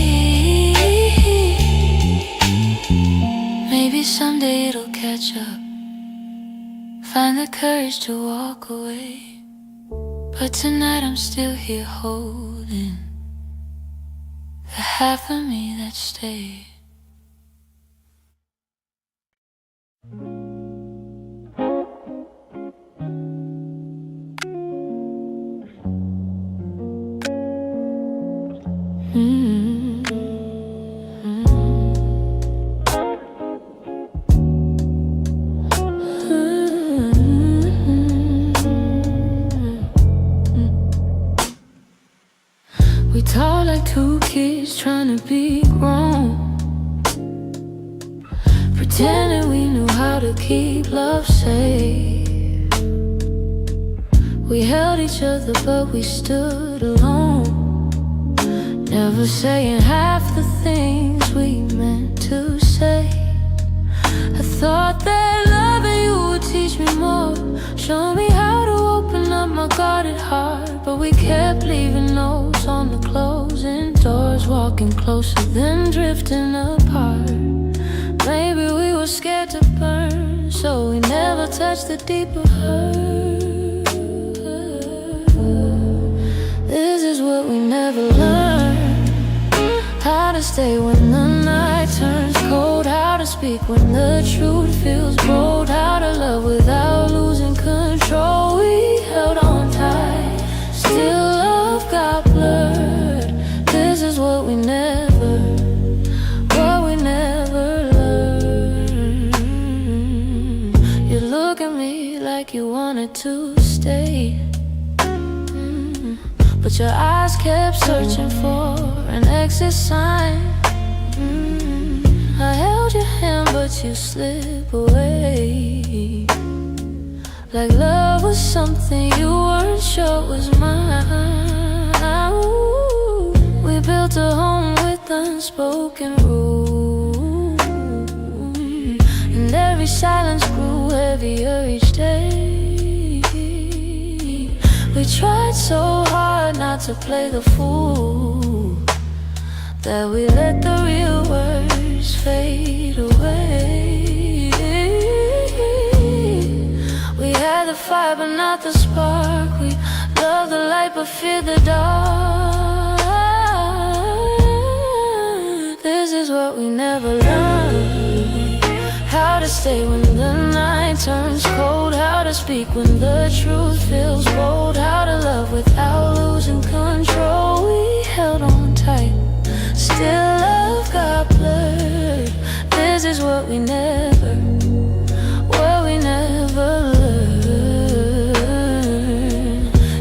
Maybe someday it'll catch up, find the courage to walk away, but tonight I'm still here holding the half of me that stayed. like two kids trying to be grown, pretending we knew how to keep love safe. We held each other but we stood alone, never saying half the things we meant to say. I thought that loving you would teach me more, show me how to open up my guarded heart. But we kept leaving notes on the closing doors, walking closer then drifting apart. Maybe we were scared to burn, so we never touched the deeper hurt. This is what we never learned, how to stay when the night turns cold, how to speak when the truth feels bold, how to love without losing control. We held on tight, still love got blurred. This is what we never learned. You look at me like you wanted to stay, but your eyes kept searching for an exit sign. I held your hand but you slip away, like love was something you weren't sure was mine. Ooh, we built a home with unspoken rules, and every silence grew heavier each day. We tried so hard not to play the fool, that we let the real words fade away. We had the fire but not the spark, we loved the light but feared the dark. This is what we never learned, how to stay when the night turns cold, how to speak when the truth feels bold, how to love without losing control. We held on tight, still love got blurred. This is what we never learned.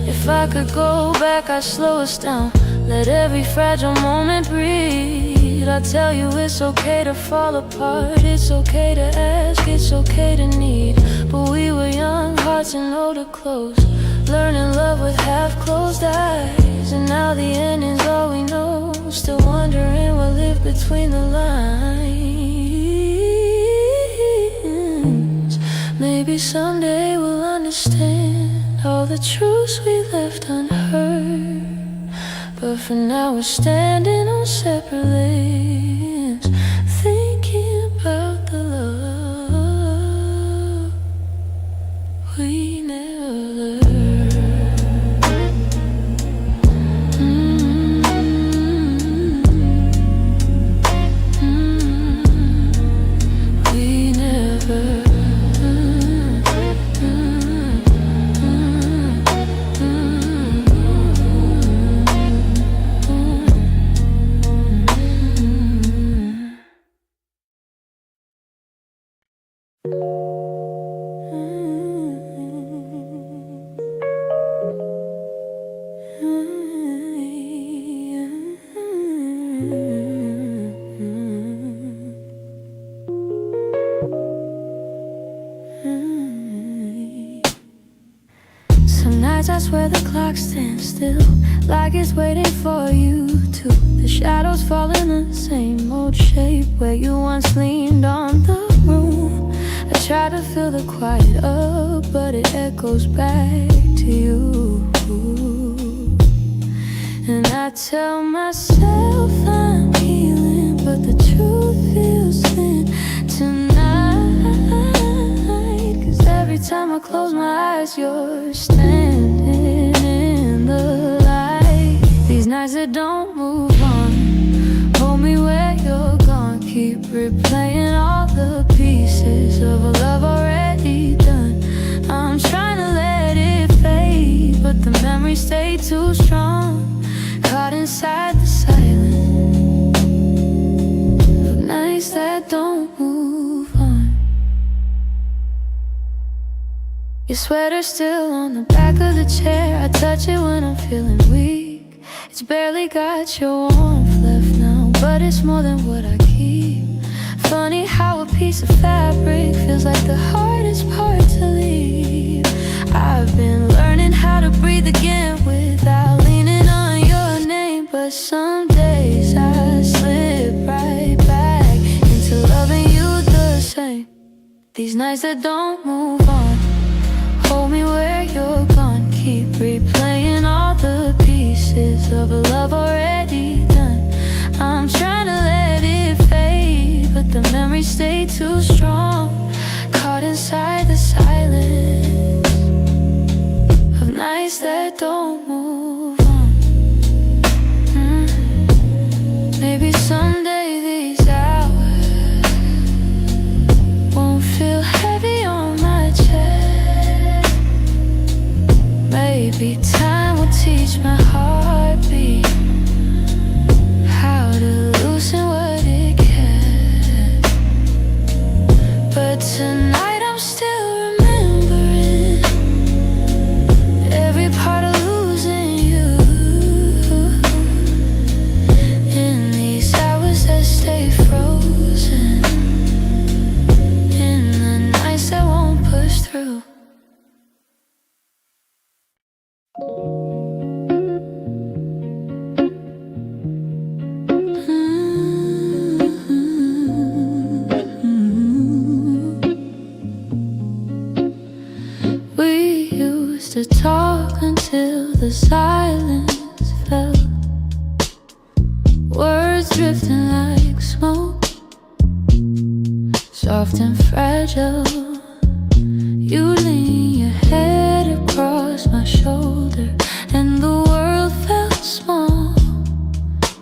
If I could go back, I'd slow us down, let every fragile moment breathe. I'd tell you it's okay to fall apart, it's okay to ask, it's okay to need. But we were young hearts and older clothes, learning love with half-closed eyes. And now the ending's all we know, still wondering what lived between the lines. Maybe someday we'll understand all the truths we left unheard, but for now we're standing on separate lanes, thinking about the love we never learned. We never. Some nights I swear the clock stands still, like it's waiting for you to. The shadows fall in the same old shape where you once leaned on the room. I try to fill the quiet up, but it echoes back to you. And I tell myself I'm healing, but the truth feels thin tonight. 'Cause every time I close my eyes, you're standing in the light. These nights that don't move on, hold me where you're gone. Keep replaying all the pieces of a love already done. I'm trying to let it fade, but the memories stay too strong, caught inside the silence of nights that don't move on. Your sweater's still on the back of the chair, I touch it when I'm feeling weak. It's barely got your warmth left now, but it's more than what I keep. Funny how a piece of fabric feels like the hardest part to leave. I've been learning how to breathe again without leaning on your name, but some days I slip right back into loving you the same. These nights that don't move on, hold me where you're gone. Keep replaying all the pieces of a love already done. I'm trying to let it fade, but the memories stay too strong. Caught inside the silence of nights that don't move on. Maybe someday these hours won't feel heavy on my chest. Maybe time will teach my heartbeat how to loosen what it can. But tonight I'm still remembering every part of losing you. In these hours that stay frozen, in the nights that won't push through. We used to talk until the silence fell, words drifting like smoke, soft and fragile. You lean your head across my shoulder, and the world felt small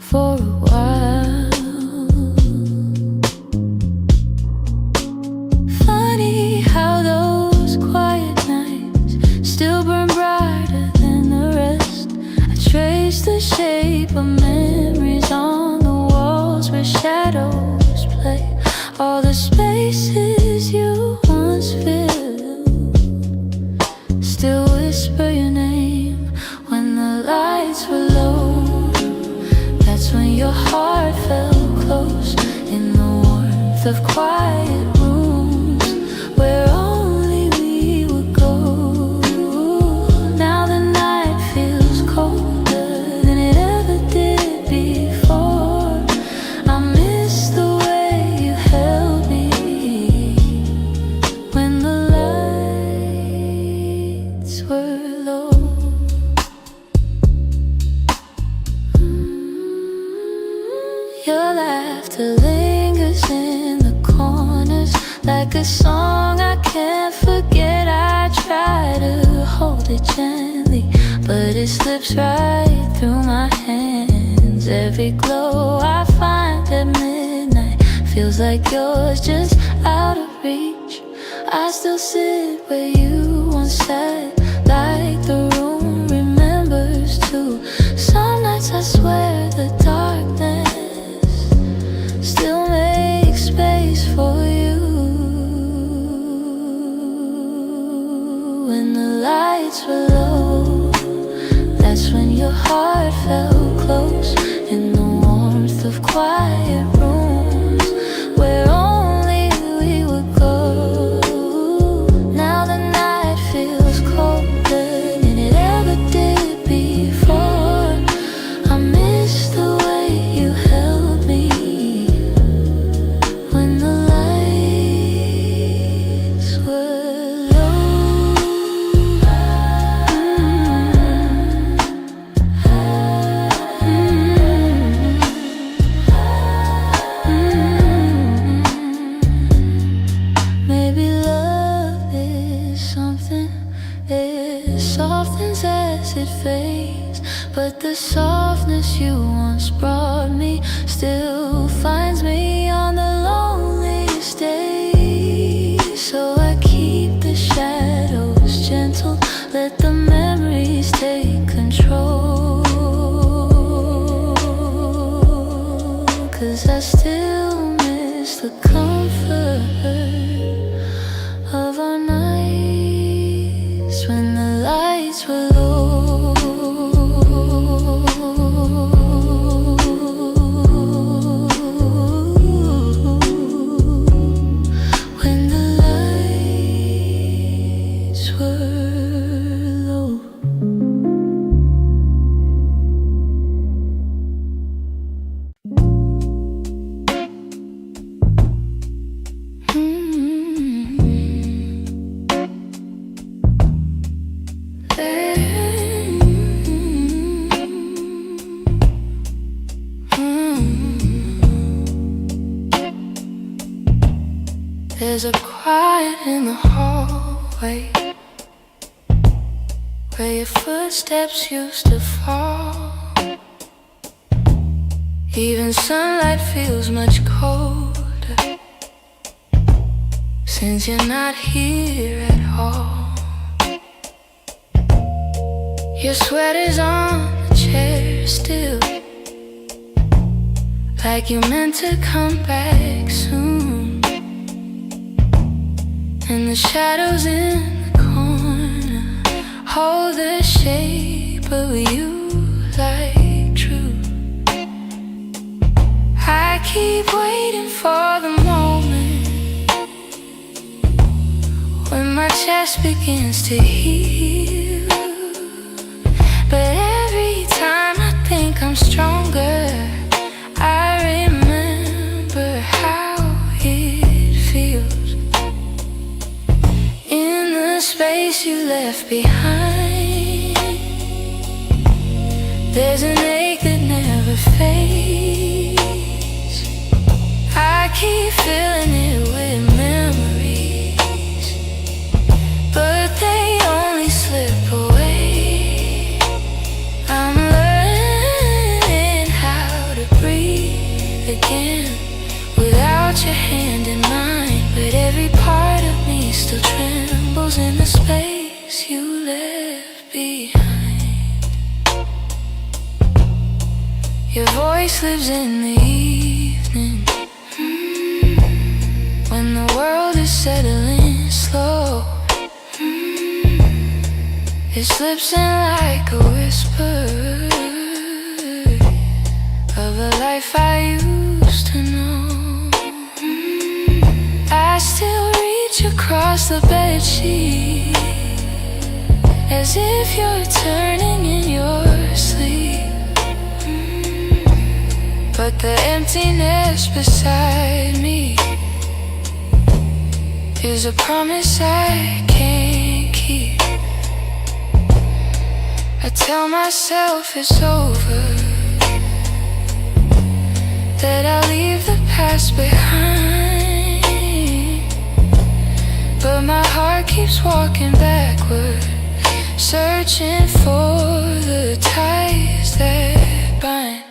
for a while. Funny how those quiet nights still burn brighter than the rest. I trace the shape of memories on the walls where shadows play. All the spaces you once filled still whisper your name when the lights were low. That's when your heart felt close in the warmth of quiet rooms where only we would go. Now the night feels colder than it ever did before. I miss the way you held me when the lights were low. Your laughter lingers in the corners like a song I can't forget. I try to hold it gently, but it slips right through my hands. Every glow I find at midnight feels like yours, just out of reach. I still sit where you once sat, like the room remembers too. Some nights I swear the darkness still makes space for you. When the lights were low, that's when your heart felt close in the warmth of quiet rooms where only we would go. Now the night feels colder than it ever did before. I miss the way you held me when the lights were low. Maybe love is something, it softens as it fades, but the softness you once brought me still finds me on the loneliest days. So I keep the shadows gentle, let the memories take control. 'Cause I still miss the comfort of our nights when the lights were low. There's a quiet in the hallway where your footsteps used to fall. Even sunlight feels much colder since you're not here at all. Your sweater's on the chair still, like you meant to come back soon. And the shadows in the corner hold the shape of you like truth. I keep waiting for the moment when my chest begins to heal. But every time I think I'm stronger, I remember how it feels. In the space you left behind, there's an ache that never fades. I keep filling it with memories, but they only slip away. I'm learning how to breathe again without your hand in mine. But every part of me still trembles in the space you left behind. Your voice lives in the evening, when the world is settling slow. It slips in like a whisper of a life I used to know. I still reach across the bedsheet as if you're turning in your sleep. But the emptiness beside me is a promise I can't keep. I tell myself it's over, that I'll leave the past behind. But my heart keeps walking backward, searching for the ties that bind.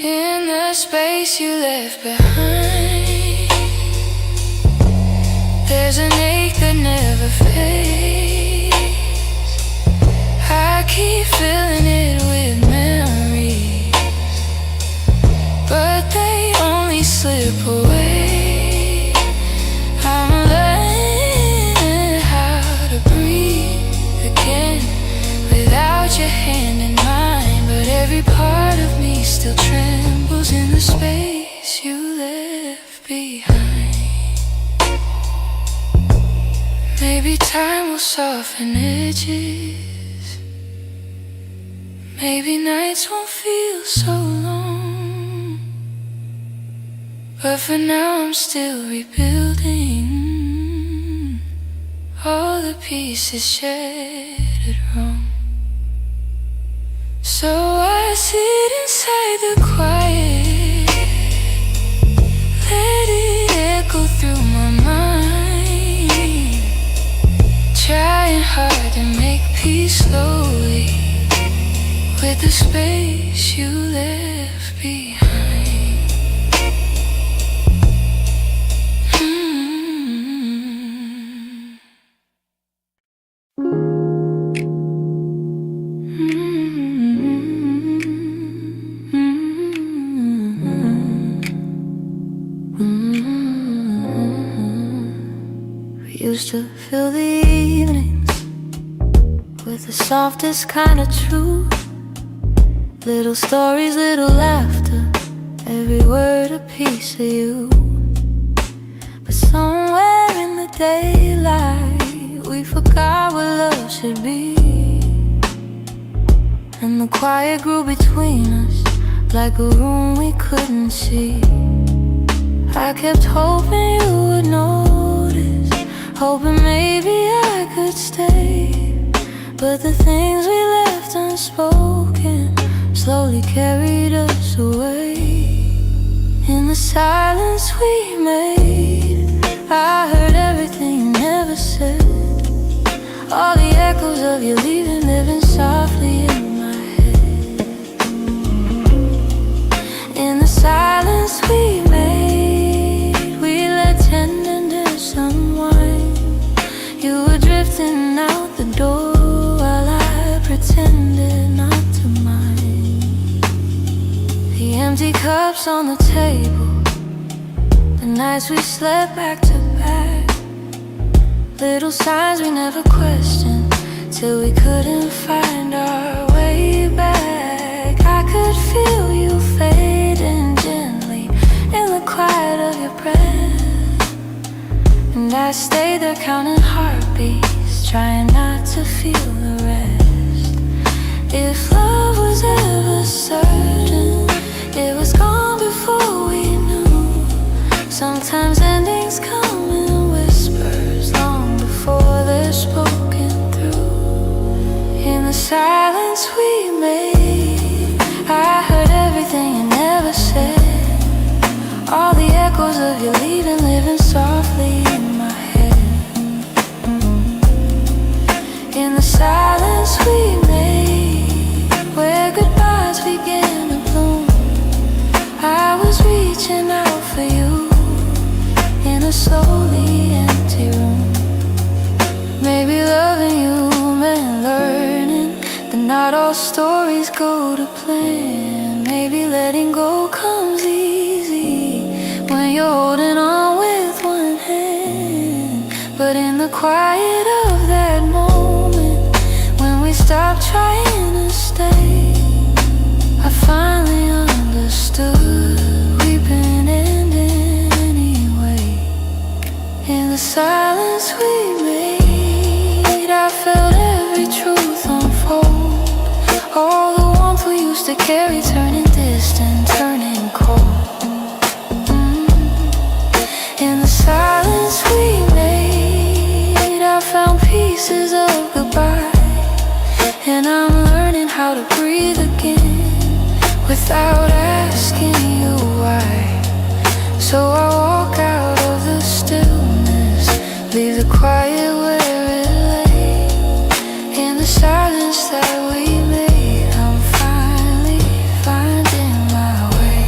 In the space you left behind, there's an ache that never fades. I keep filling it with memories, but they only slip away. I'm learning how to breathe again without your hand in mine. But every part of me still trembles in the space you left behind. Maybe time will soften edges, maybe nights won't feel so long. But for now I'm still rebuilding all the pieces shattered wrong. So I sit inside the quiet, let it echo through my mind, trying hard to make peace slowly with the space you left behind. We used to fill the evenings with the softest kind of truth. Little stories, little laughter, every word a piece of you. But somewhere in the daylight we forgot what love should be, and the quiet grew between us like a room we couldn't see. I kept hoping you would notice, hoping maybe I could stay. But the things we left unspoken slowly carried us away. In the the silence we made, I heard everything you never said. All the echoes of you leaving, living softly in my head. In the silence we made, we let tenderness unwind. You were drifting out the door while I pretended not to mind. The empty cups on the table, the nights we slept back to back, little signs we never questioned, till we couldn't find our way back. I could feel you fading gently in the quiet of your breath, and I stayed there counting heartbeats, trying not to feel the rest. If love was ever certain, it was gone before we knew. Sometimes endings come in whispers long before they're spoken through. In the silence we made, I heard everything you never said. All the echoes of you leaving, living softly in my head. In the silence we made, where goodbyes began to bloom, I was reaching out for you in a slowly empty room. Maybe loving you meant learning that not all stories go to plan. Maybe letting go comes easy when you're holding on with one hand. But in the quiet of that moment, when we stopped trying to stay, I finally understood we've been ending anyway. In the silence we made, I felt every truth unfold. All the warmth we used to carry turning distant, turning cold. In the silence we made, I found pieces of goodbye, and I'm learning how to breathe again without asking you why. So I walk out of the stillness, leave the quiet where it lay. In the silence that we made, I'm finally finding my way.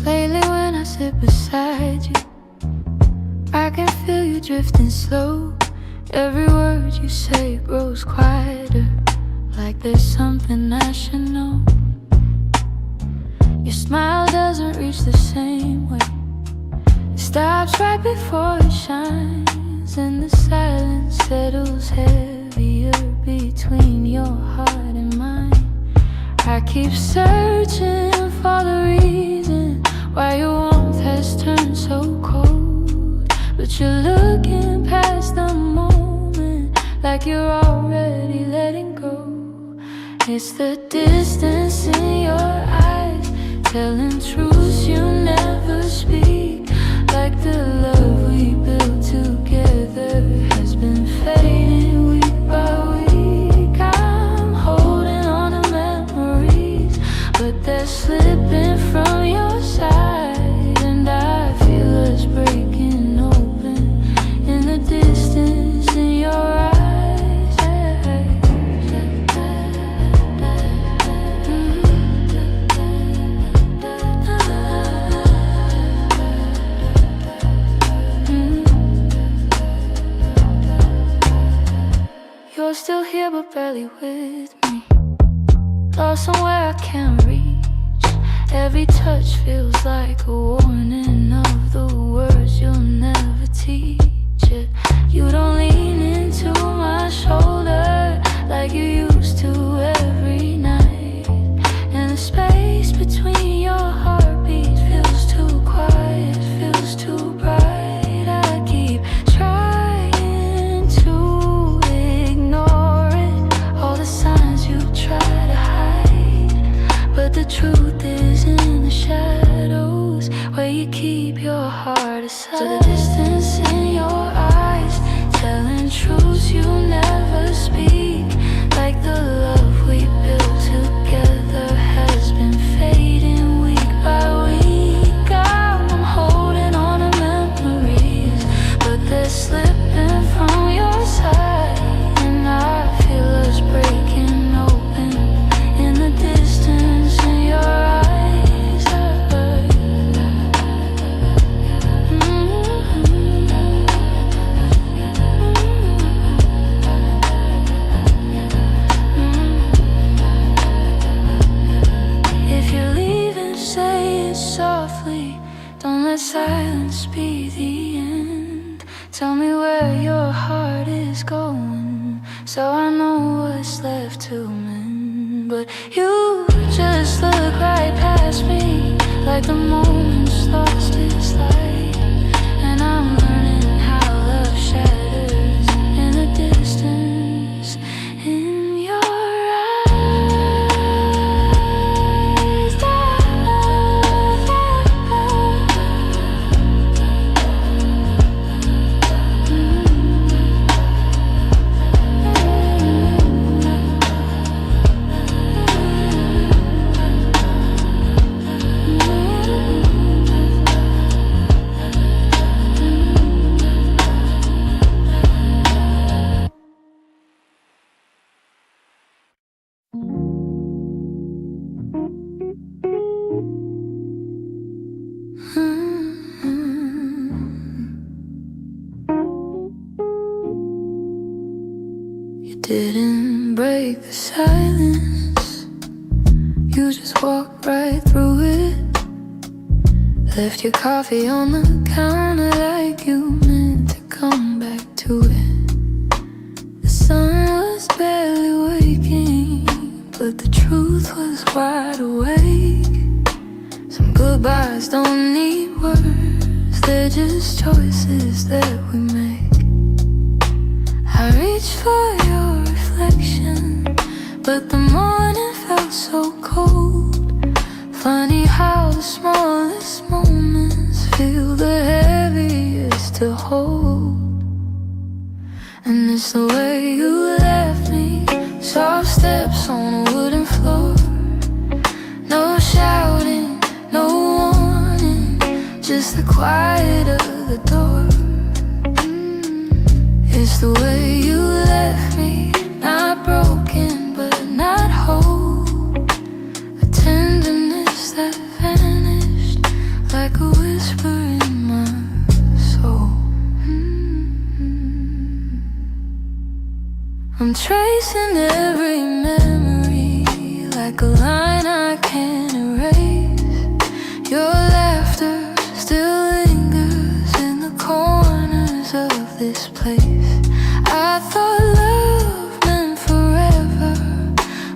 Lately when I sit beside you, I can feel you drifting slow. Every word you say grows quieter, like there's something I should know. Your smile doesn't reach the same way, it stops right before it shines, and the silence settles heavier between your heart and mine. I keep searching for the reason why your warmth has turned so cold, but you're looking past the moment like you're already letting go. It's the distance in your eyes, telling truths you never speak, like the love we built together has been fading week by week. I'm holding on to memories, but they're slipping from your side, and I feel us breaking open in the distance in your eyes. You're still here but barely with me, lost somewhere I can't reach, Every touch feels like a warning of the words you'll never teach it. You don't lean into my shoulder like you used to every night. And the space between your heartbeats feels too quiet, feels too bright. I keep trying to ignore it, all the signs you try to hide. But the truth is in the shadows, where you keep your heart aside. So the distance in your eyes, telling truths you never speak. Like the love we built together has been fading week by week. I'm holding on to memories, but they're slipping from your side. And I feel us breaking open in the distance in your eyes. If you're leaving, say it softly. Don't let silence be the end. Tell me where your heart is going, so I know what's left to mend. But you just look right past me, like the moment's lost its light. And I'm learning how love shatters in the distance in your eyes. You didn't break the silence, you just walked right through it. Left your coffee on the counter like you meant to come back to it. The sun was barely waking, but the truth was wide awake. Some goodbyes don't need words, they're just choices that we make. I reached for your reflection, but the morning felt so cold. Funny how the smallest moments feel the heaviest to hold. And it's the way you left me, soft steps on a wooden floor. No shouting, no warning, just the quiet of the door. It's the way you left me, not broken but not whole. A tenderness that vanished like a whisper in my soul. I'm tracing every memory like a line I can't erase. Your laughter still lingers in the corners of this place. I thought love meant forever,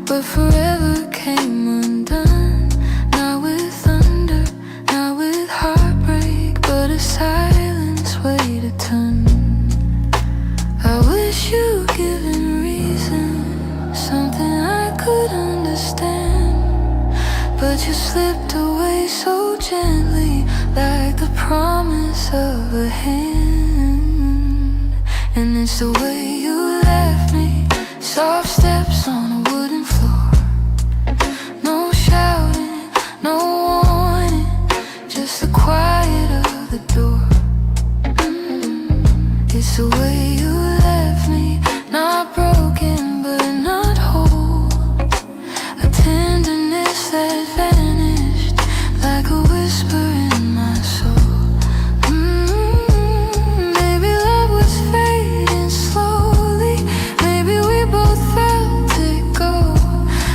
but forever came undone. Not with thunder, not with heartbreak, but a silence weighed a ton. I wish you'd given reason, something I could understand, but you slipped away so gently, like the promise of a hand. And it's the way you left me, soft steps on a wooden floor. No shouting, no warning, just the quiet of the door. It's the way you left me, not broken but not whole. A tenderness that vanished like a whisper in my soul. Maybe love was fading slowly, maybe we both felt it go,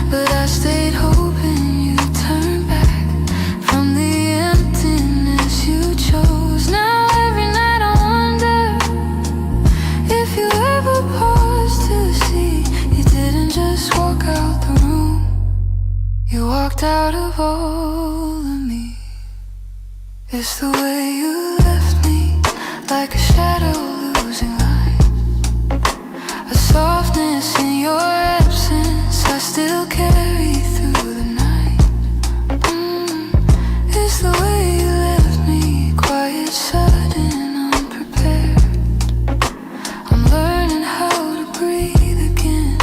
but I stayed hoping you'd turn back. walked out of all of me. It's the way you left me, like a shadow losing light. A softness in your absence I still carry through the night. It's the way you left me, quiet, sudden, unprepared. I'm learning how to breathe again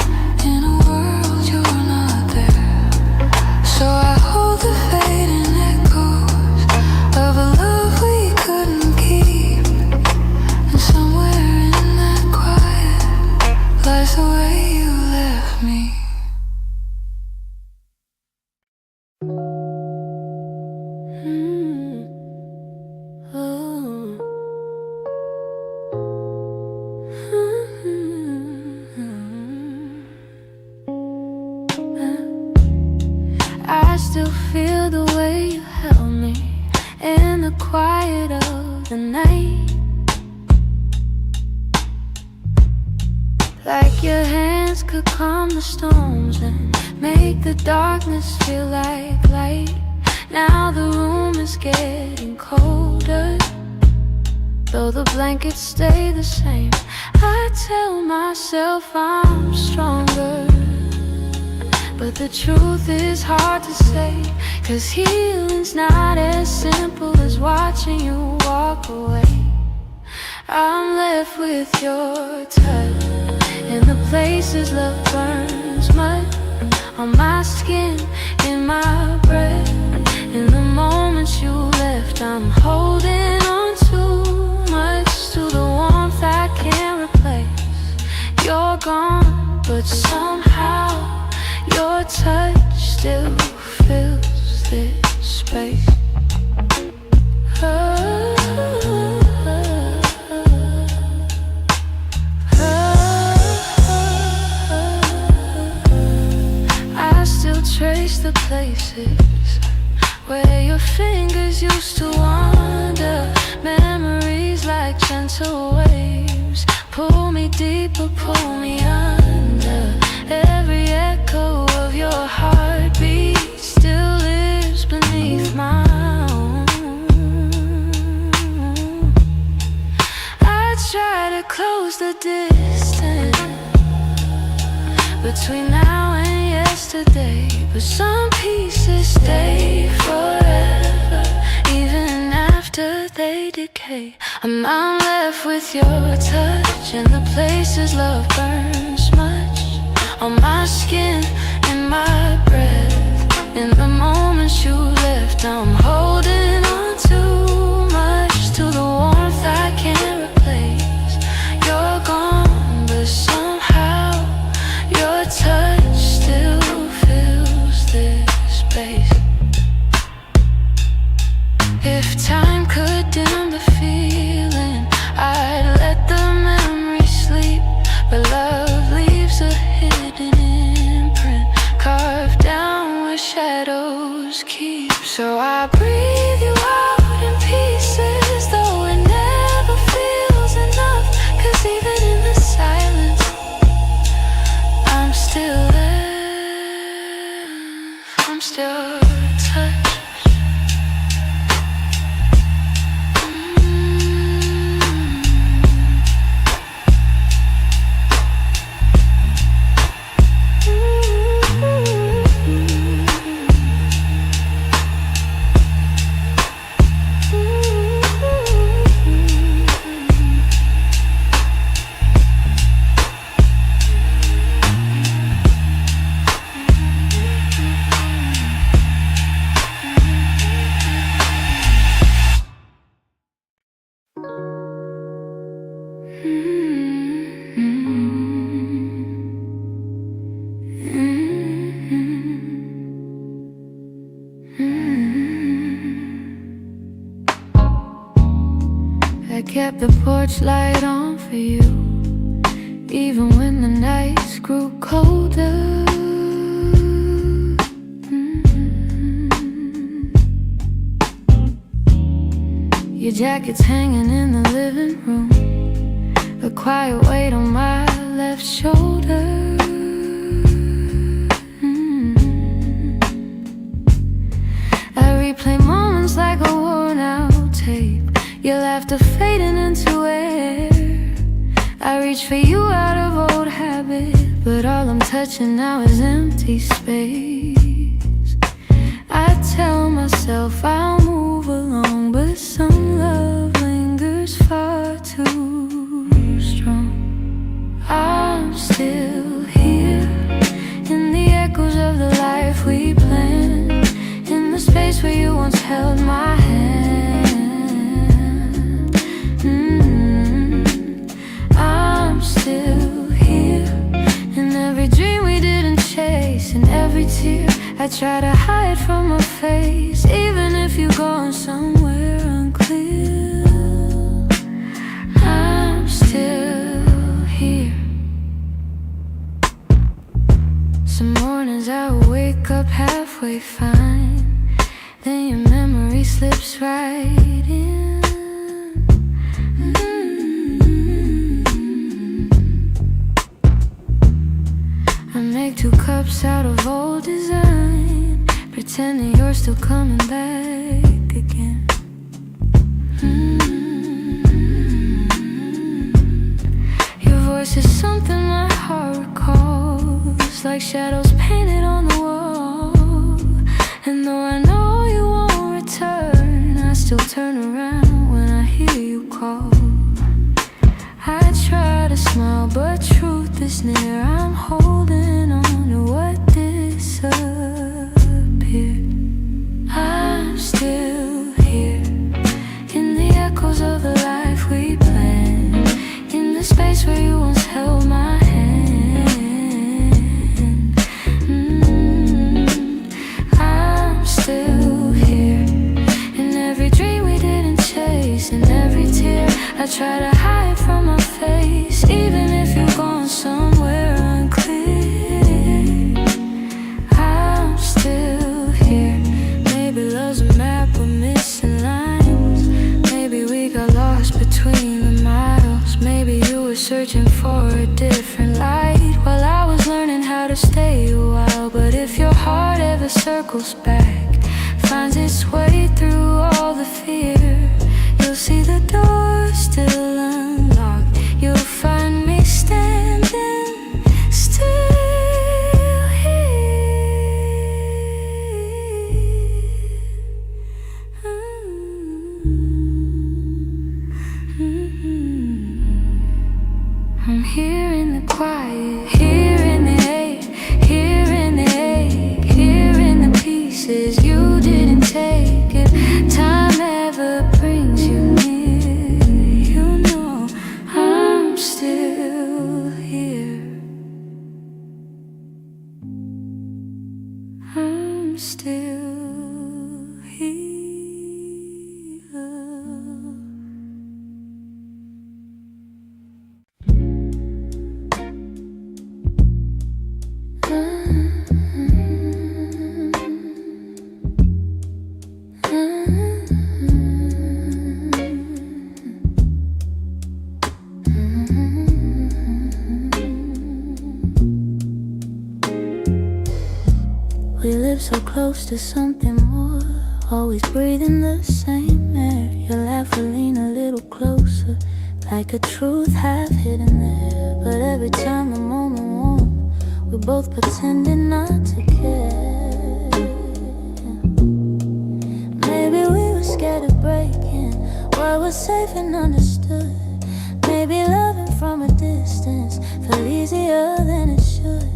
in a world you're not there. So I hold the fading echoes of a love we couldn't keep. And somewhere in that quiet lies the way you left me. I still feel the way you held me in the quiet of the night. Like your hands could calm the storms and make the darkness feel like light. Now the room is getting colder, though the blankets stay the same. I tell myself I'm stronger, but the truth is hard to say, 'cause healing's not as simple as watching you walk away. I'm left with your touch in the places love burns mud, on my skin, in my breath. In the moments you left, I'm holding on too much to the warmth I can't replace. You're gone, but somehow your touch still fills this space. I still trace the places where your fingers used to wander. Memories like gentle waves pull me deeper, pull me under. Every echo of your heartbeat still lives beneath my own. I try to close the distance between now and yesterday, but some pieces stay forever, even after they decay. I'm left with your touch in the places love burns much, on my skin, in my breath. In the moments you left, I'm holding on too much to the warmth I can't replace. You're gone, but somehow your touch still fills this space. If time could dim the feeling, I'd let the memory sleep, but love leaves a hidden imprint carved down where shadows keep. So I breathe you out in pieces, though it never feels enough, 'cause even in the silence I'm still there. I'm still touched. I kept the porch light on for you, even when the nights grew colder. Your jacket's hanging in the living room, a quiet weight on my left shoulder. after fading into air. I reach for you out of old habit, but all I'm touching now is empty space. I tell myself I'll move along, but some love lingers far too strong. I'm still here in the echoes of the life we planned, in the space where you once held my hand. I'm still here in every dream we didn't chase, in every tear I try to hide from my face. Even if you're going somewhere unclear, I'm still here. Some mornings I wake up halfway fine, then your memory slips right in. I make 2 cups out of old design, pretending you're still coming back again. Your voice is something my heart recalls, like shadows painted on the wall. And though I know you won't return, I still turn around when I hear you call. I try to smile, but truth is near. I'm holding on to what disappeared. I'm still here in the echoes of the life we planned, in the space where you once held my hand. I'm still here in every dream we didn't chase, in every tear I try to hide from my face. Even if you're gone somewhere unclear, I'm still here. Maybe love's a map with missing lines, maybe we got lost between the miles. Maybe you were searching for a different light while I was learning how to stay a while. But if your heart ever circles back, finds its way through all the fear, you'll see the door still unlocked. You'll find me standing still here. I'm here in the quiet, here in the ache, here in the ache, here in the pieces you didn't take. If time ever brings you near, you know I'm still here. I'm still here. We live so close to something more, always breathing the same air. Your laugh will lean a little closer, like a truth half hidden there. But every time the moment warm, we're both pretending not to care. Maybe we were scared of breaking what was safe and understood. Maybe loving from a distance felt easier than it should.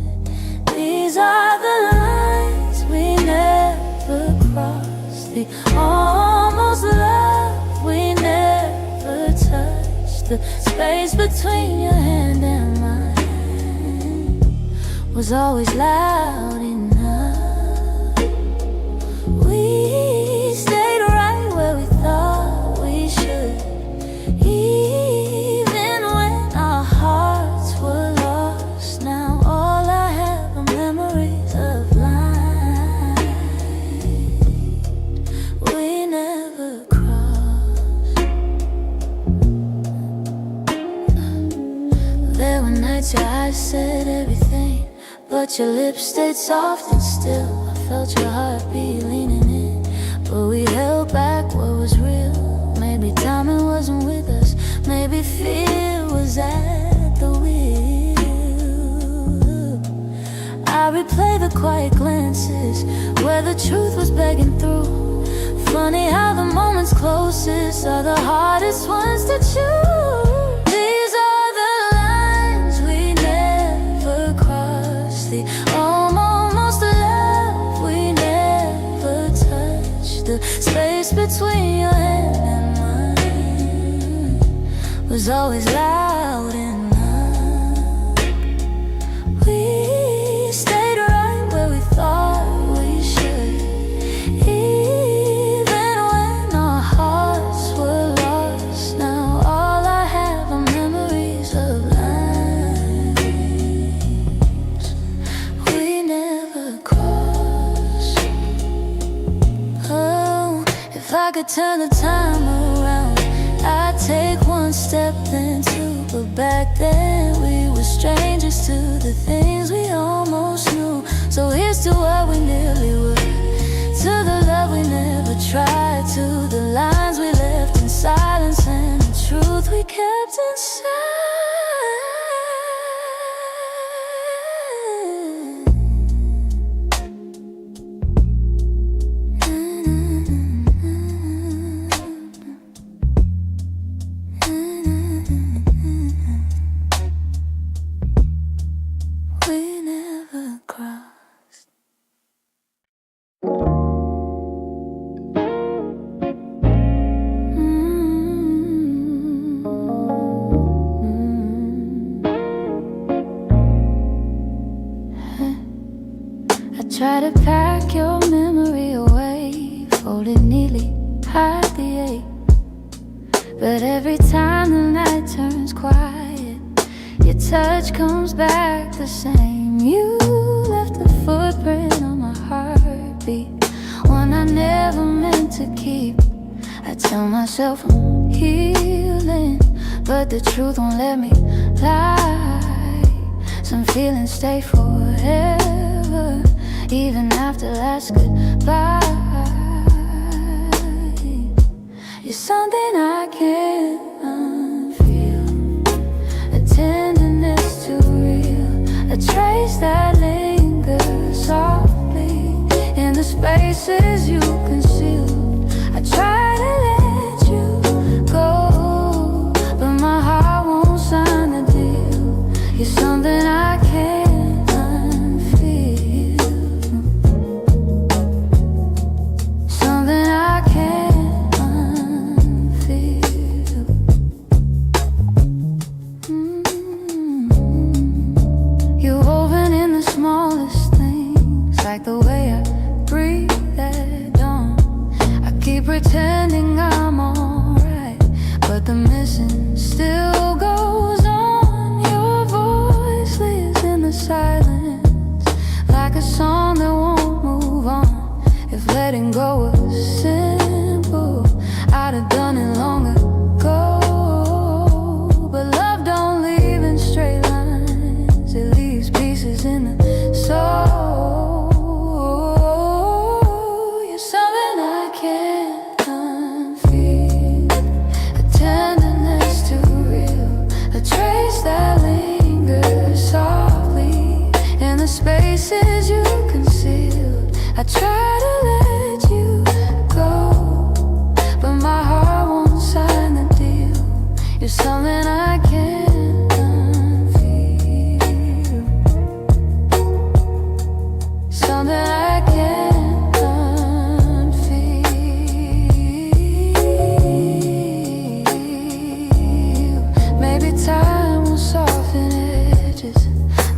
These are the lines we never crossed, the almost love we never touched. The space between your hand and mine was always loud enough. We stayed right where we thought we should, even when our hearts were lost. Now all I have are memories of lines we never crossed. There were nights your eyes said everything, but your lips stayed soft and still. I felt your heartbeat leaning in, but we held back what was real. Made Maybe timing wasn't with us, maybe fear was at the wheel. I replay the quiet glances where the truth was begging through. Funny how the moments closest are the hardest ones to choose. These are the lines we never crossed, the almost love we never touched. The space between your hand and mine was always loud enough. We stayed right where we thought we should, even when our hearts were lost. Now all I have are memories of lines we never crossed. Oh, if I could turn the time around, I'd take one step then two, but back then we were strangers to the things we almost knew. So here's to what we nearly were, to the love we never tried, to the lines we left in silence and the truth we kept inside. We never crossed. I try to pack your memory away, fold it neatly, hide the ache. But every time the night turns quiet, your touch comes back the same. You left a footprint on my heartbeat, one I never meant to keep. I tell myself I'm healing, but the truth won't let me lie. Some feelings stay forever, even after last goodbye. You're something I can't unfeel, a tenderness too real, a trace that lingers softly in the spaces you concealed. I try to let you go, but my heart won't sign the deal. You're something I can't unfeel, something I can't unfeel. You're woven in the smallest things, like the way I breathe at dawn. I keep pretending I'm alright, but the missing still goes on. Your voice lives in the silence, like a song that won't move on. If letting go was simple, I'd have done it long ago. But love don't leave in straight lines, it leaves pieces in the soul. You're something I can't unfeel, a tenderness too real, a trace that lingers softly in the spaces you concealed. I try to let you go, but my heart won't sign the deal. You're something I can't unfeel, something I can't unfeel. Maybe time will soften edges,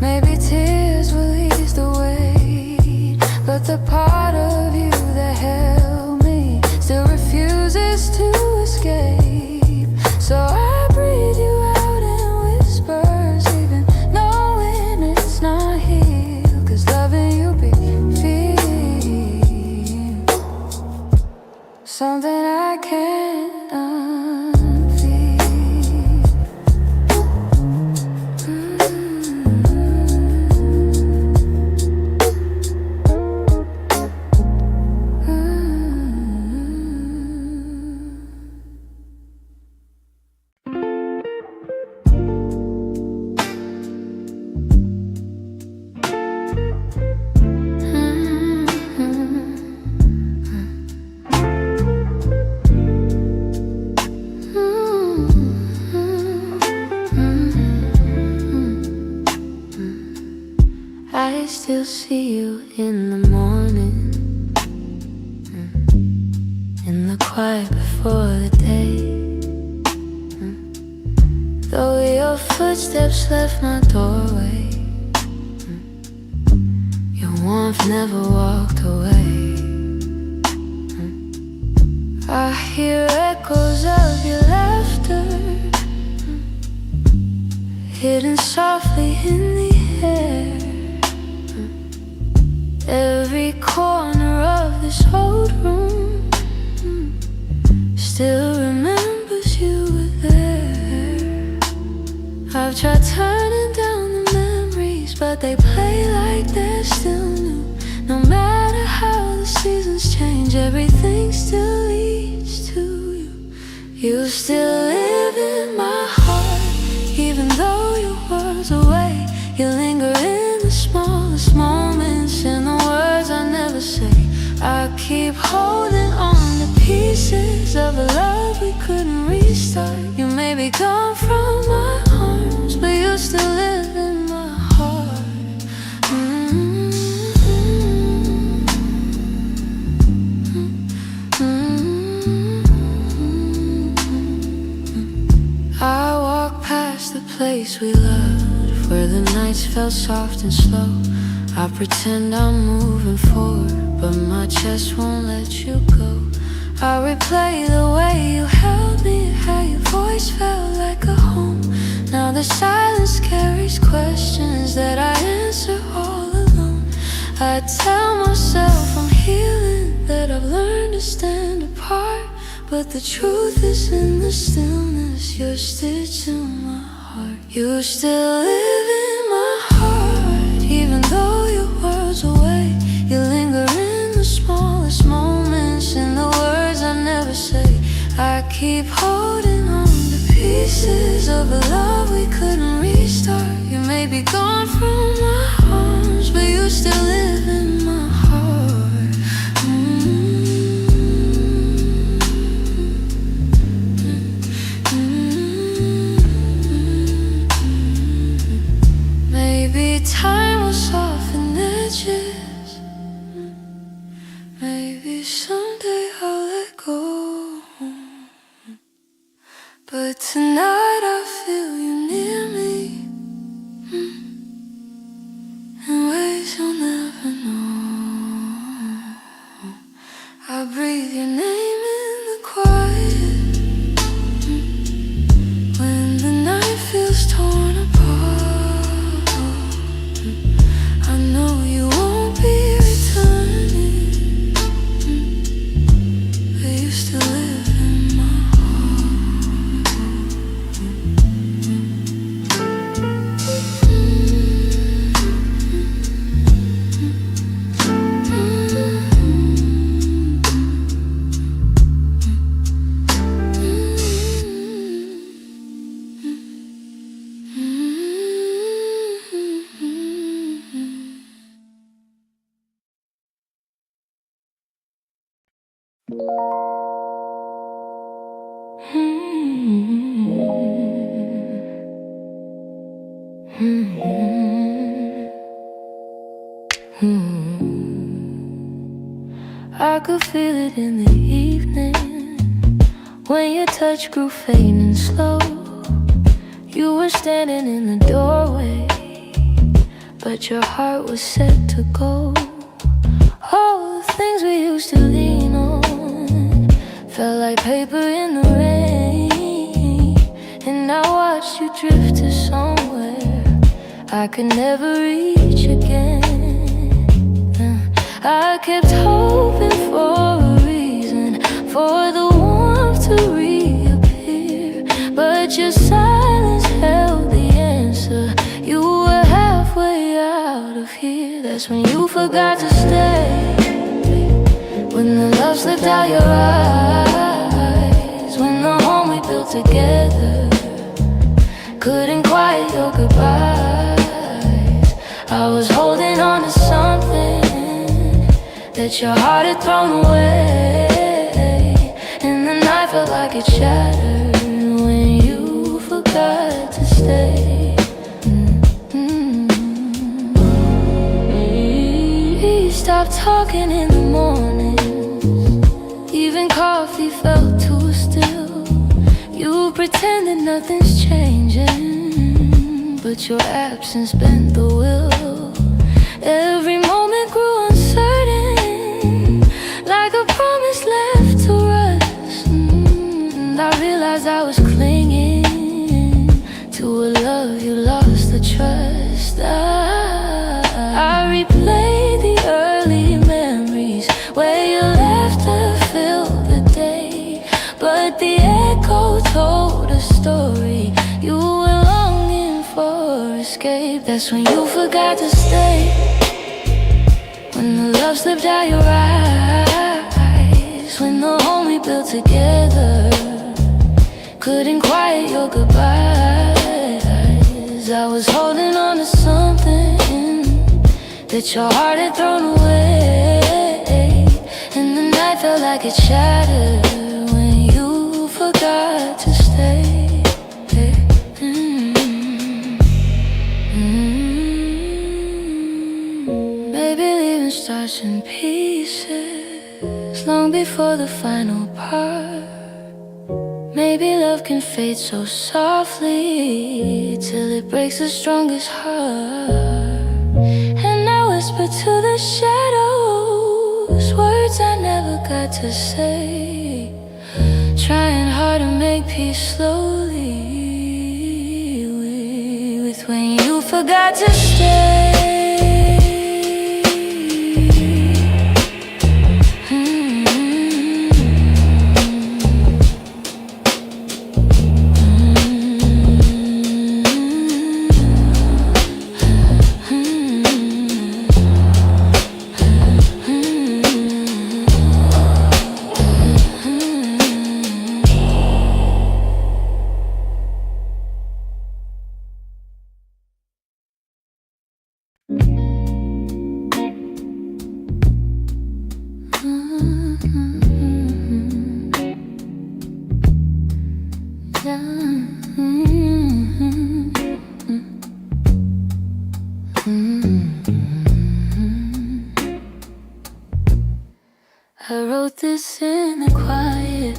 maybe tears will ease the weight, but the part of you that held me still refuses to escape. So I breathe you out in whispers, even knowing it's not healed, 'cause loving you be feel something I can't unfeel. quiet before the day. Though your footsteps left my doorway, your warmth never walked away. I hear echoes of your laughter, hidden softly in the air. Every corner of this old room still remembers you were there. I've tried turning down the memories, but they play like they're still new. No matter how the seasons change, everything still leads to you. You still live in my heart, even though your world's away. You linger in the smallest moments, in the words I never say. I keep holding on to pieces of a love we couldn't restart. You may be gone from my arms, but you still live in my heart. I walk past the place we loved, where the nights felt soft and slow. I pretend I'm moving forward, but my chest won't let you go. I replay the way you held me, how your voice felt like a home. Now the silence carries questions that I answer all alone. I tell myself I'm healing, that I've learned to stand apart, but the truth is in the stillness. You're stitched in my heart. You still live in my heart, even though your world's away. You linger in the smallest moments, in the words I never say. I keep holding on to pieces of a love we couldn't restart. You may be gone from my arms, but you still live in my heart. Maybe time will soften edges, maybe someday I'll let go. But tonight I feel you near me, in ways you'll never know. I breathe your name in the quiet, when the night feels torn apart. I know you won't be returning, but you still live in my I could feel it in the evening, when your touch grew faint and slow. You were standing in the doorway, but your heart was set to go. All the things we used to lean on felt like paper in the rain, and I watched you drift to somewhere I could never reach again. I kept hoping for a reason for the warmth to reappear, but your silence held the answer. You were halfway out of here. That's when you forgot to stay, when the love slipped out your eyes, when the home we built together couldn't quiet your goodbyes. I was holding on to something that your heart had thrown away, and the night felt like it shattered when you forgot to stay. We stopped talking in the morning, even coffee felt pretend that nothing's changing, but your absence bent the will. Every moment grew uncertain, like a promise left to rust. And I realized I was clinging to a love you lost the trust. I replayed the early memories where your laughter filled the day, but the echo told a story you were longing for escape. That's when you forgot to stay, when the love slipped out your eyes, when the home we built together couldn't quiet your goodbyes. I was holding on to something that your heart had thrown away, and the night felt like it shattered when you forgot to stay. Maybe leaving starts in pieces long before the final part. Maybe love can fade so softly till it breaks the strongest heart. And I whisper to the shadows words I never got to say, trying hard to make peace slowly with when you forgot to stay. I wrote this in the quiet,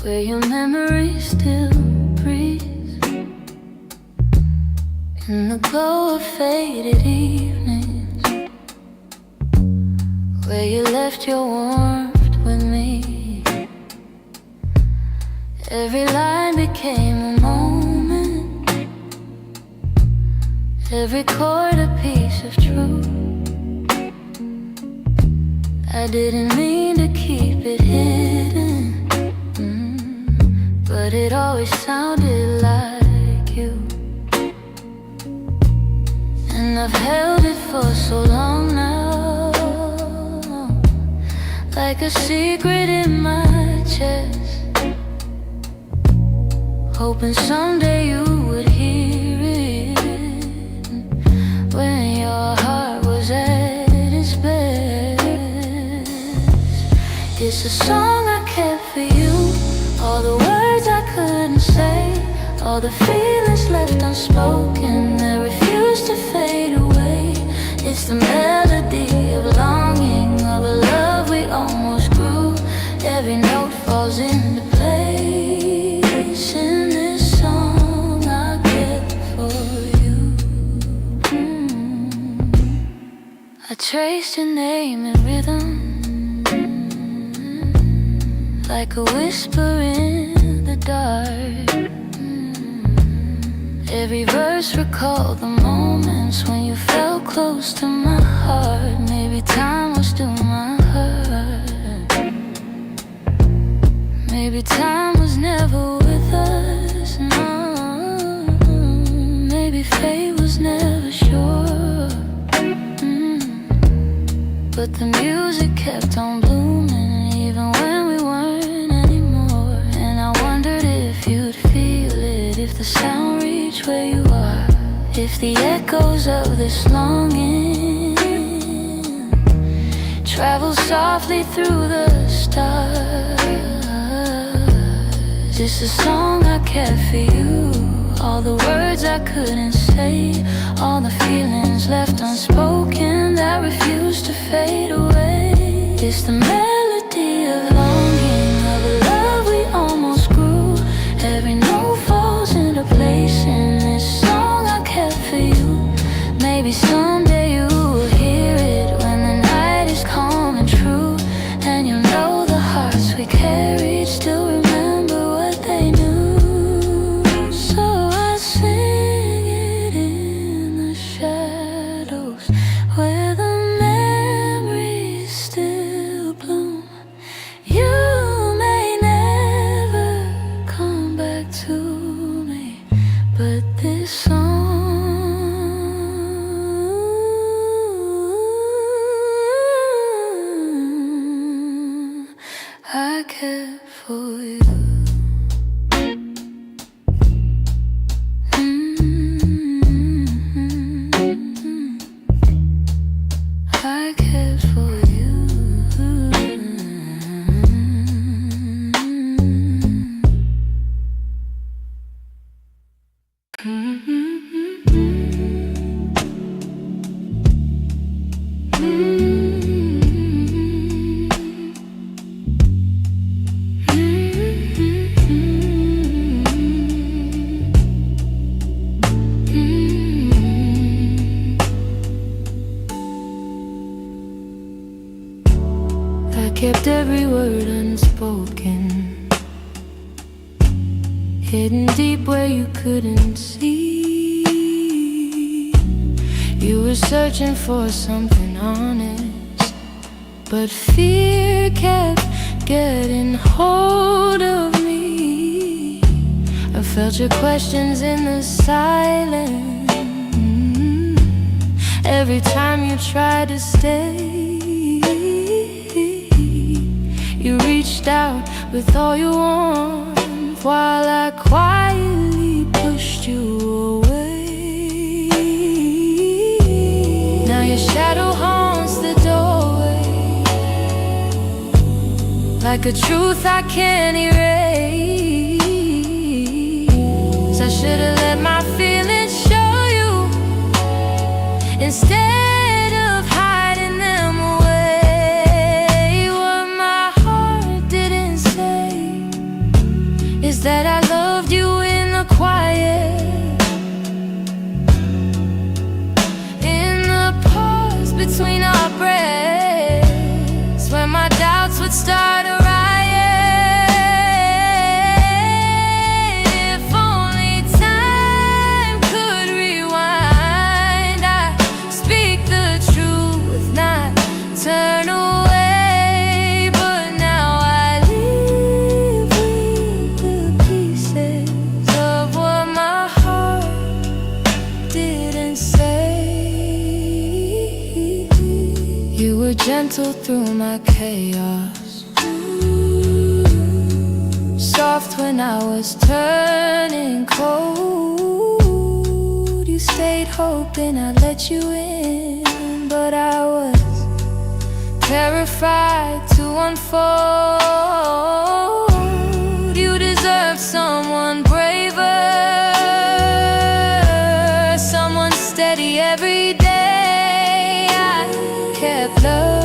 where your memory still breathes, in the glow of faded evenings, where you left your warmth with me. Every line became a moment, every chord a piece of truth. I didn't mean to keep it hidden, but it always sounded like you. And I've held it for so long now, like a secret in my chest, hoping someday you would hear it when your heart was at its best. It's a song I kept for you, all the words I couldn't say, all the feelings left unspoken that refuse to fade away. It's the melody of longing, of a love we almost grew. Every note falls into place in this song I kept for you. I traced your name in rhythm, like a whisper in the dark. Every verse recalled the moments when you felt close to my heart. Maybe time was still my hurt, maybe time was never with us, no. Maybe fate was never sure, but the music kept on blooming even when we weren't anymore. And I wondered if you'd feel it, if the sound reached where you are, if the echoes of this longing travel softly through the stars. It's a song I kept for you, all the words I couldn't say, all the feelings left unspoken that refuse to fade away. It's the melody of longing, of a love we almost I kept every word unspoken, hidden deep where you couldn't see. You were searching for something honest, but fear kept getting hold of me. I felt your questions in the silence, every time you tried to stay. You reached out with all your warmth, while I quietly pushed you away. Now your shadow haunts the doorway, like a truth I can't erase. I should've let my feelings show you instead of hiding them away. What my heart didn't say is that I loved you in the quiet, in the pause between our breaths, where my doubts would start a riot. If only time could rewind, I'd speak the truth, not turn away. But now I live with the pieces of what my heart didn't say. You were gentle through my chaos, soft when I was turning cold. You stayed hoping I'd let you in, but I was terrified to unfold. You deserve someone braver, someone steady every day. I kept love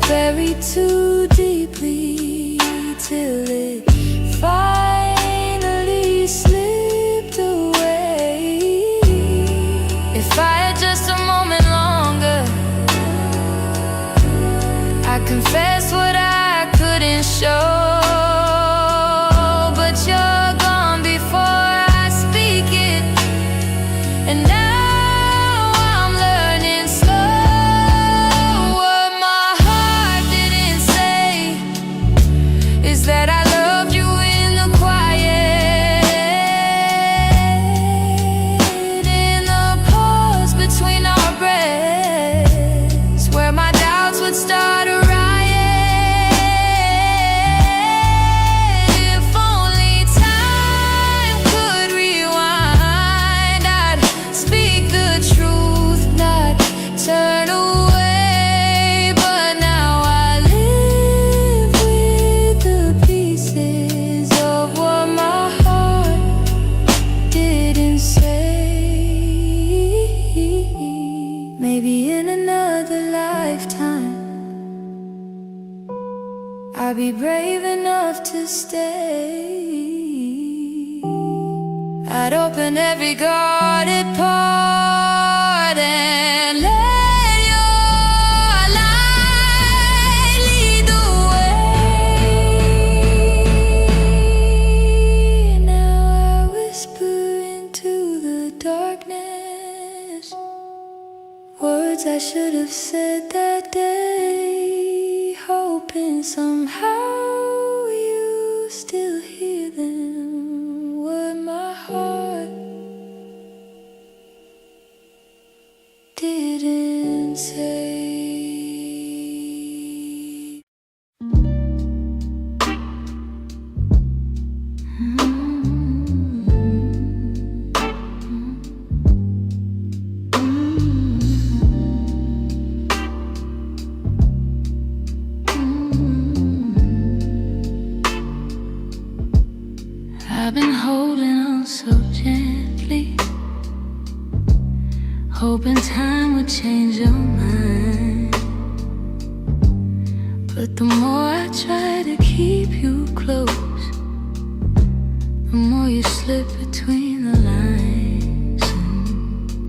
buried too deeply till it finally slipped away. If I had just a moment longer, I confess what I couldn't show. But you're gone before I speak it, and now I'm learning slow. What my heart didn't say is that I loved you in the quiet, in the pause between our breaths, where my doubts would start a riot. If only time could rewind, I'd speak the truth, not turn away. But now I live with the pieces of what my heart didn't say. Maybe in another lifetime I'll be brave enough to stay. I'd open every guarded part and let your light lead the way. Now I whisper into the darkness words I should have said that day, hoping somehow you still hear them. What my heart didn't say. I've been holding on so gently, hoping time would change your mind. But the more I try to keep you close, the more you slip between the lines.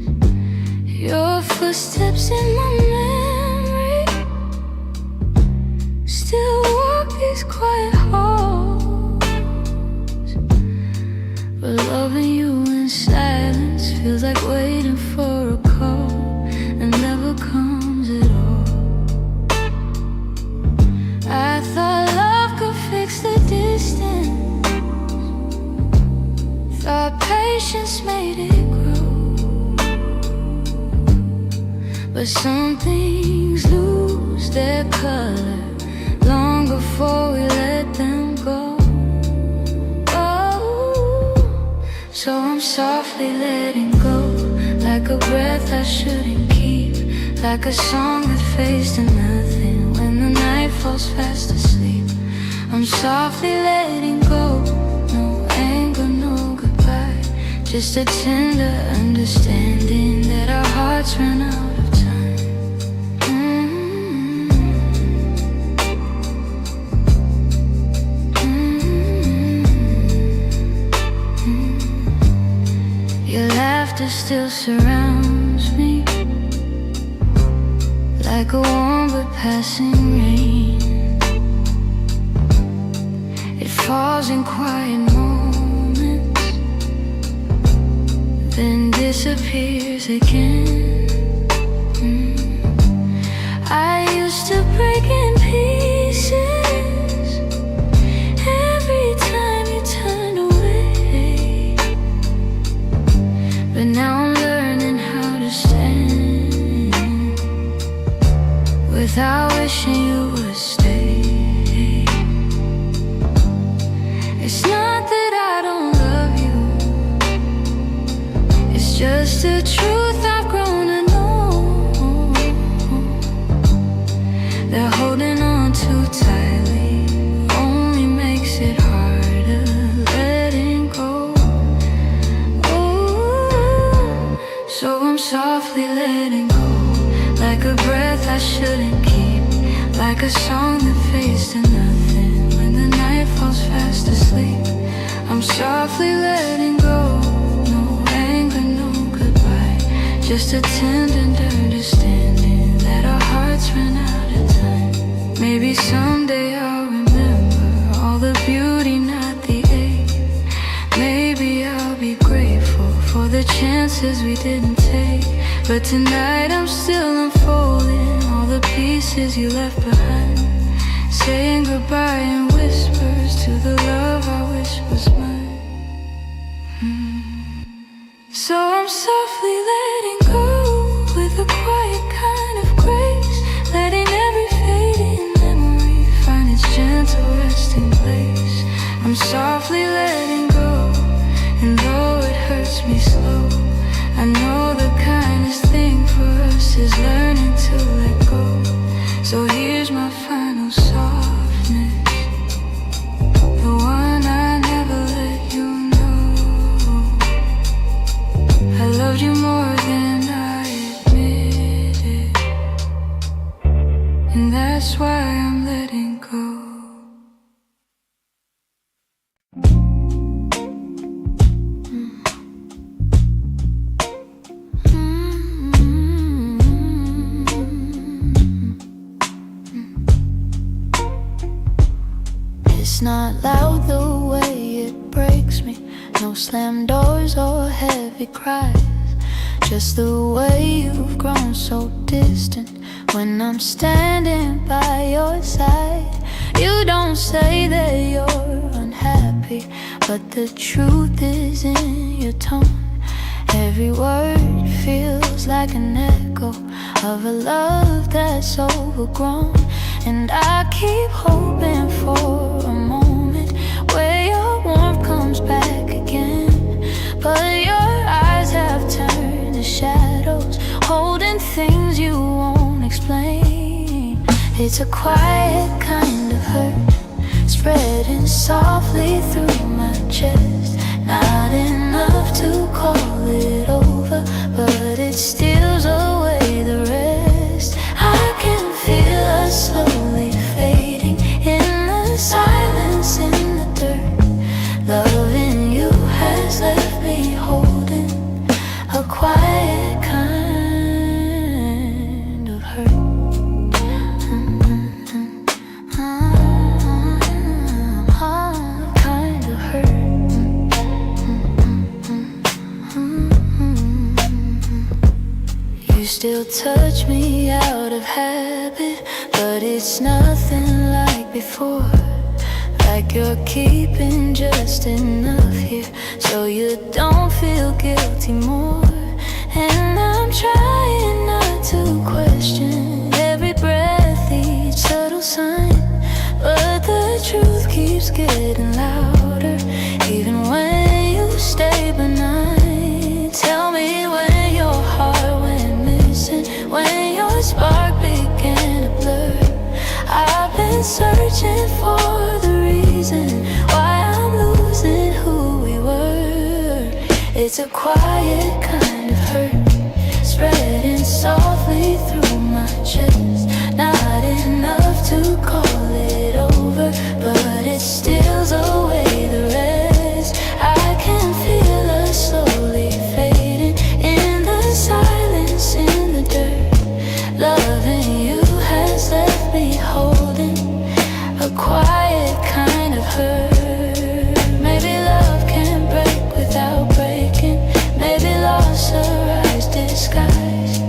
And your footsteps in my memory But some things lose their color long before we let them go. Oh, so I'm softly letting go, like a breath I shouldn't keep, like a song that fades to nothing when the night falls fast asleep. I'm softly letting go, no anger, no goodbye, just a tender understanding that our hearts ran out of time. Your laughter still surrounds me, like a warm but passing rain. It falls in quiet moments, then disappears again. I used to break in pieces every time you turned away, but now I'm learning how to stand without wishing you would stay. It's not that I don't love you, it's just the truth I've grown to know, that holding on too tightly only makes it harder letting go. Ooh, so I'm softly letting go, like a breath I shouldn't keep, like a song that fades to nothing when the night falls fast asleep. I'm softly letting go, no anger, no goodbye, just a tender understanding that our hearts ran out of time. Maybe someday I'll remember all the beauty, not the ache. Maybe I'll be grateful for the chances we didn't take, but tonight I'm still unfolding all the pieces you left behind, saying goodbye in whispers to the love I wish was mine. So I'm softly letting go with a quiet kind of grace, letting every fading memory find its gentle resting place. I'm softly letting go, and though it hurts me slow, I know the kindest thing for us is learning to let go. So here's my final softness, the one I never let you know. I loved you more than I admitted, and that's why I'm letting go. It's not loud the way it breaks me, no slam doors or heavy cries, just the way you've grown so distant when I'm standing by your side. You don't say that you're unhappy, but the truth is in your tone. Every word feels like an echo of a love that's overgrown, and I keep hoping for a moment where your warmth comes back again, but your eyes have turned to shadows, holding things you won't explain. It's a quiet kind of hurt, spreading softly through my chest, not enough to call it over, but it steals away the rest. I can feel us slowly fading in the silence, in the dirt. Loving you has left me holding a quiet kind of hurt. Kind of hurt. You still touch me out of habit, but it's nothing like before. Like you're keeping just enough here so you don't feel guilty more. And I'm trying not to question every breath, each subtle sign. But the truth keeps getting louder, even when you stay benign. Tell me when your heart went missing, when your spark began to blur. I've been searching for the reason why I'm losing who we were. It's a quiet kind of hurt, spreading softly through my chest. Not enough to call it over, but it steals away the rest. I can feel us slowly fading in the silence, in the dirt. Loving you has left me holding a quiet kind of hurt. Maybe love can break without breaking. Maybe love's a rise disguised.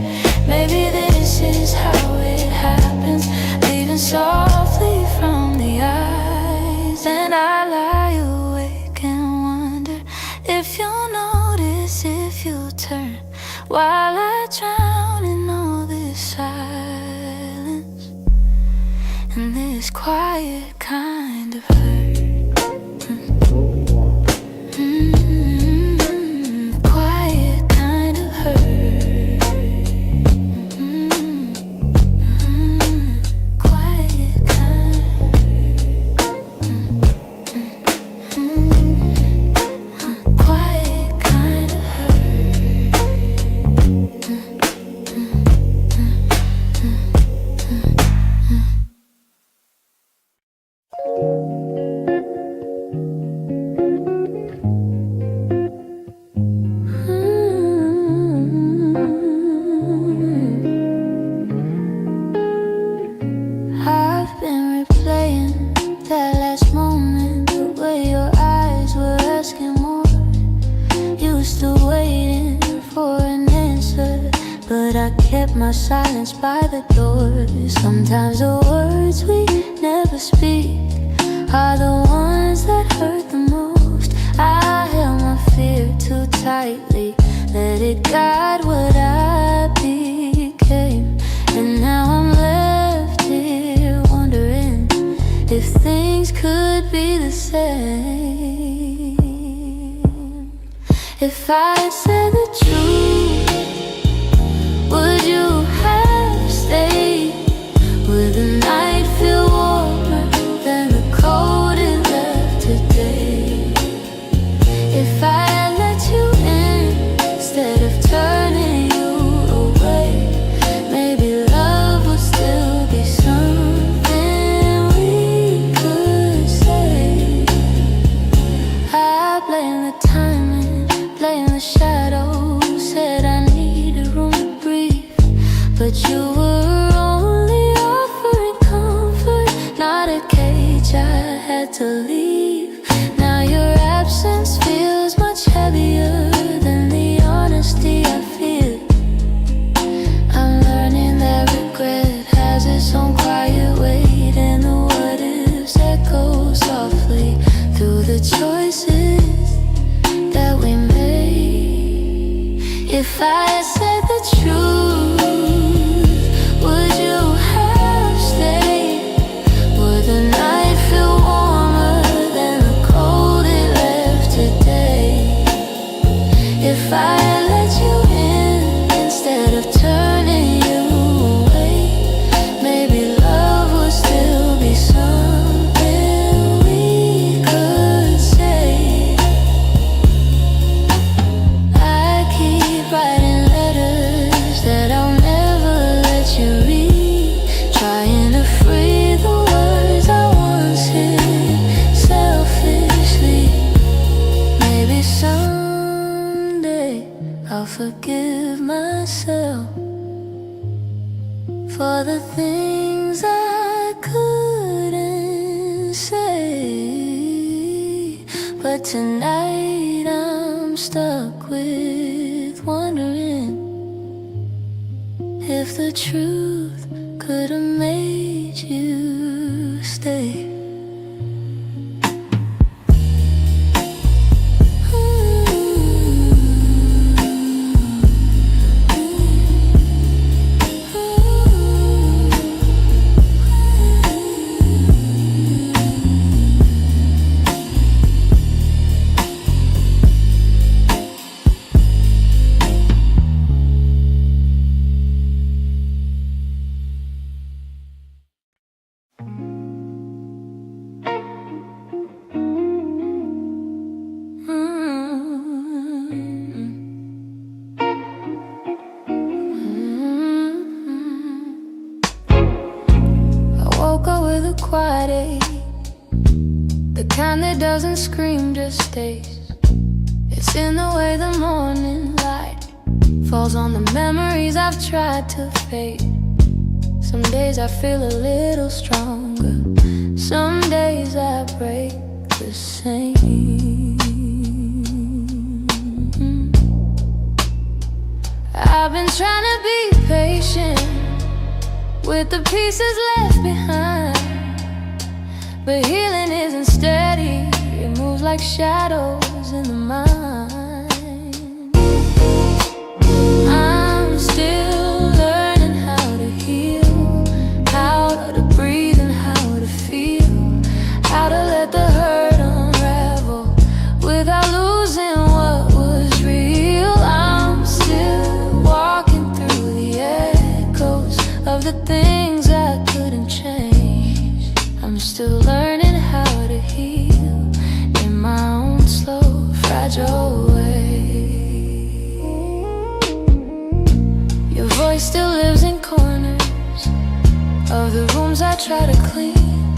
Maybe this is how it happens, leaving softly from the eyes. And I lie awake and wonder if you'll notice, if you'll turn, while I drown in all this silence and this quiet kind of hurt. Quiet kind of hurt. Quiet kind of quiet kind of I've been replaying that last moment, the way your eyes were asking more. You were still waiting for an answer, but I kept my silence by the door. Sometimes the words we never speak are the ones that hurt the most. I held my fear too tightly, let it guide what I became. And now I'm left here wondering if things could be the same. If I had said the truth, would you have stayed? Would the night feel warmer than the cold it left today? If I had let you in instead of turning you away, maybe love would still be something we could say. I blame the timing, blame the shadows, said I needed room to breathe, but you were only offering comfort, not a cage I had to leave. Now your absence feels much heavier than the honesty I feel. I'm learning that regret has its own quiet weight, and the what ifs echo softly through the choices that we made. If I had said the truth, would you have stayed? Would the night feel warmer than the cold it left today? If I had let you in instead of turning you away, maybe love would still be something we could say. I keep writing letters that I'll never let you read, trying to free the words I once hid selfishly. Maybe someday I'll forgive myself for the things I couldn't say. But tonight I'm stuck with wondering if the truth could have made you stay. with a quiet ache, the kind that doesn't scream, just stays. It's in the way the morning light falls on the memories I've tried to fade. Some days I feel a little stronger, some days I break the same. I've been trying to be patient with the pieces left behind, but healing isn't steady, it moves like shadows in the mind. I'm still learning how to heal, how to breathe and how to feel, how to let the hurt unravel without losing what was real. I'm still walking through the echoes of the things I couldn't change. I'm still learning how to heal in my own slow, fragile way. Your voice still lives in corners of the rooms I try to clean,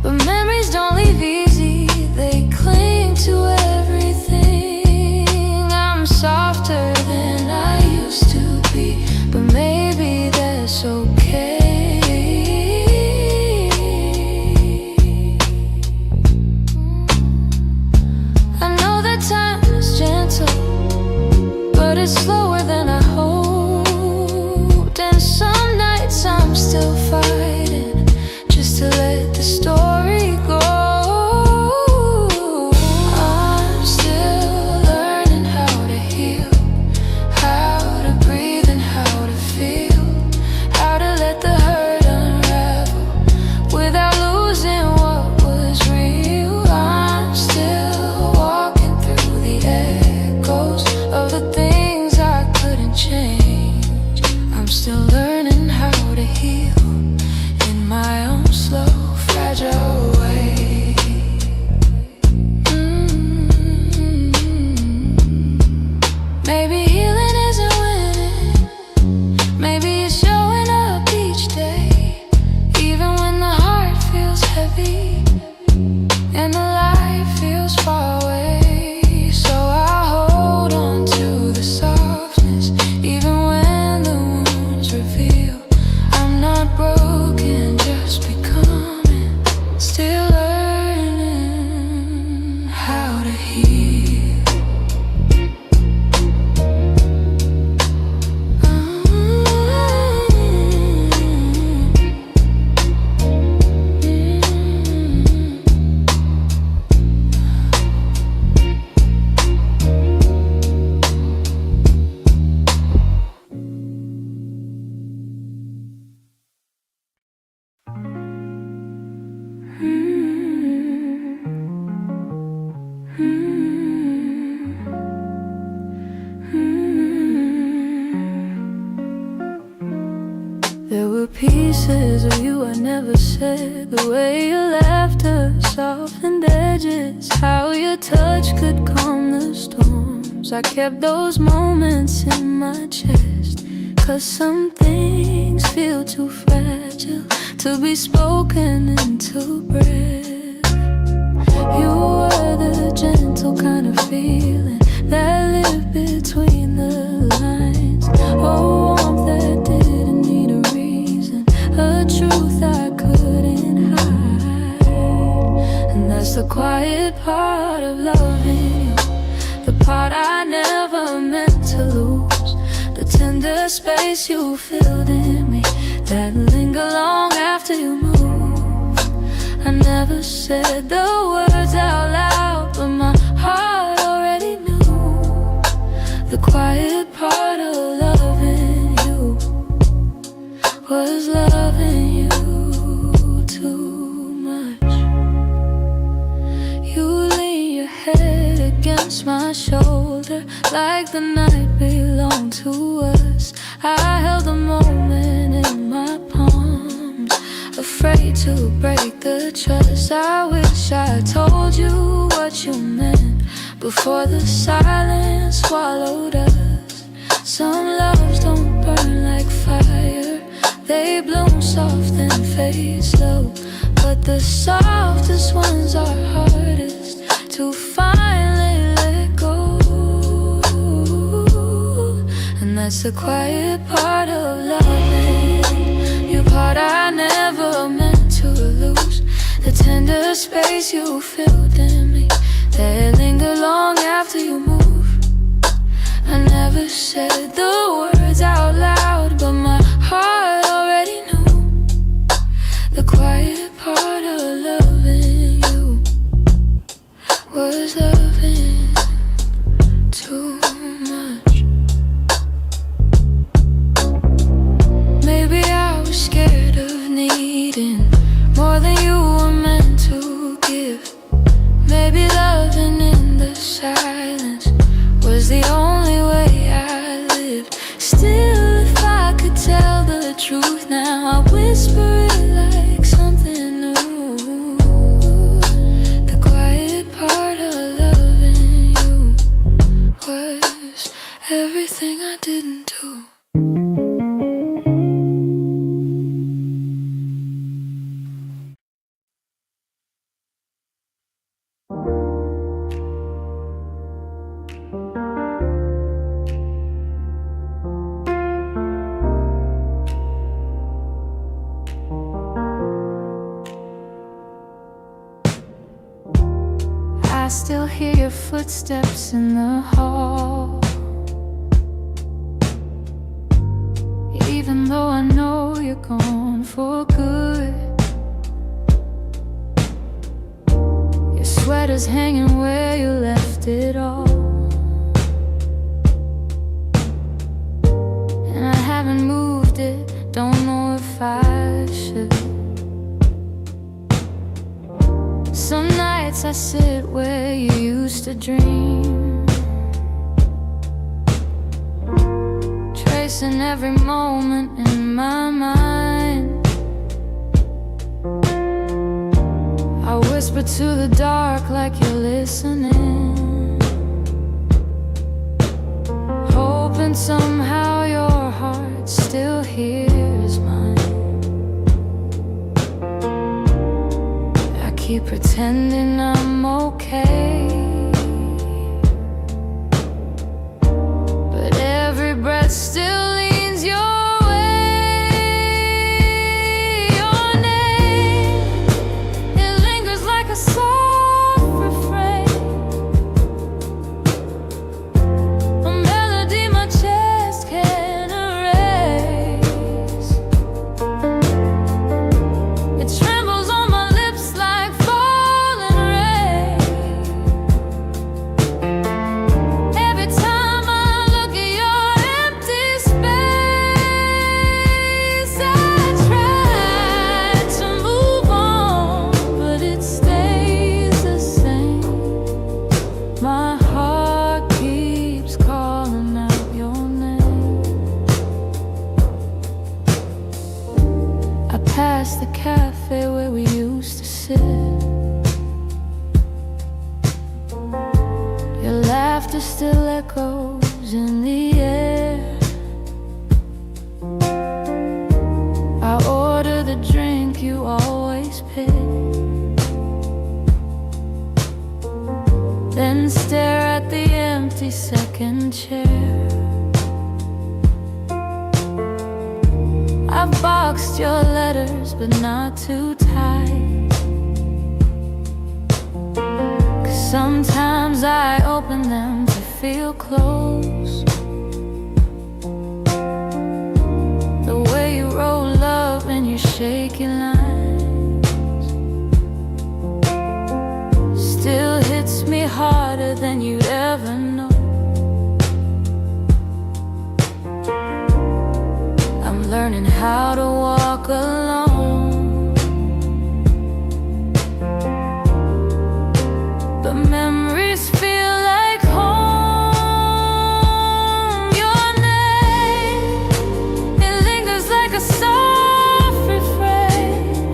but memories don't leave easy, they cling to everything. I'm softer than I used to be, but maybe that's okay. I know that time is gentle, but it's slower than I hoped, and some nights I'm still fighting just to let the story go. I'm still learning how to heal, how to breathe and how to feel, how to let the hurt unravel without losing what was real. I'm still walking through the echoes of the things I couldn't change. I'm still learning how to heal in my own slow, fragile way. Maybe healing isn't winning, maybe it's showing up each day, even when the heart feels heavy and the light feels far away. So I hold on to the softness, even when the wounds reveal I'm not broken, just becoming, still learning how to heal. There were pieces of you I never said, the way your laughter softened edges, how your touch could calm the storms. I kept those moments in my chest, 'cause some things feel too fragile to be spoken into breath. You were the gentle kind of feeling that lived between the lines, a warmth that didn't need a reason, a truth I couldn't hide. And that's the quiet part of loving you, the part I never meant to lose, the tender space you filled in me that linger long after you move. I never said the words out loud, but my heart already knew. The quiet part of loving you was loving you too much. You lean your head against my shoulder like the night belonged to us. I held the moment in my palms, afraid to break the trust. I wish I told you what you meant before the silence swallowed us. Some loves don't burn like fire, they bloom soft and fade. lay slow, but the softest ones are hardest to finally let go. And that's the quiet part of loving you, part I never meant to lose. The tender space you filled in me, that linger long after you move. I never said the words out loud, but my heart already knew. The quiet part of loving you was loving too much. Maybe I was scared of needing more than you were meant to give. Maybe loving in the silence was the only way I lived. Still, if I could tell the truth now, I whisper it like something new. The quiet part of loving you was everything I didn't do. I still hear your footsteps in the hall, even though I know you're gone for good. Your sweater's hanging where you left it all, and I haven't moved it, don't know if I should. Some nights I sit where you used to dream, tracing every moment in my mind. I whisper to the dark like you're listening, hoping somehow your heart still hears mine. Keep pretending I'm okay, but every breath still leans your way. Your name, it lingers like a soft refrain, a melody my chest can't erase. It trembles on my lips like falling rain. Every time I look at your empty space, I try to move on, but it stays the same. My heart keeps calling out your name. I pass the cafe where we used to sit. Your laughter still echoes in the air. I order the drink you always pick, then stare at the empty second chair. I've boxed your letters, but not too tight, 'cause sometimes I open them to feel close. The way you roll love in your shaky lines still hits me harder than you'd ever know. I'm learning how to walk alone, but memories feel like home. Your name, it lingers like a soft refrain,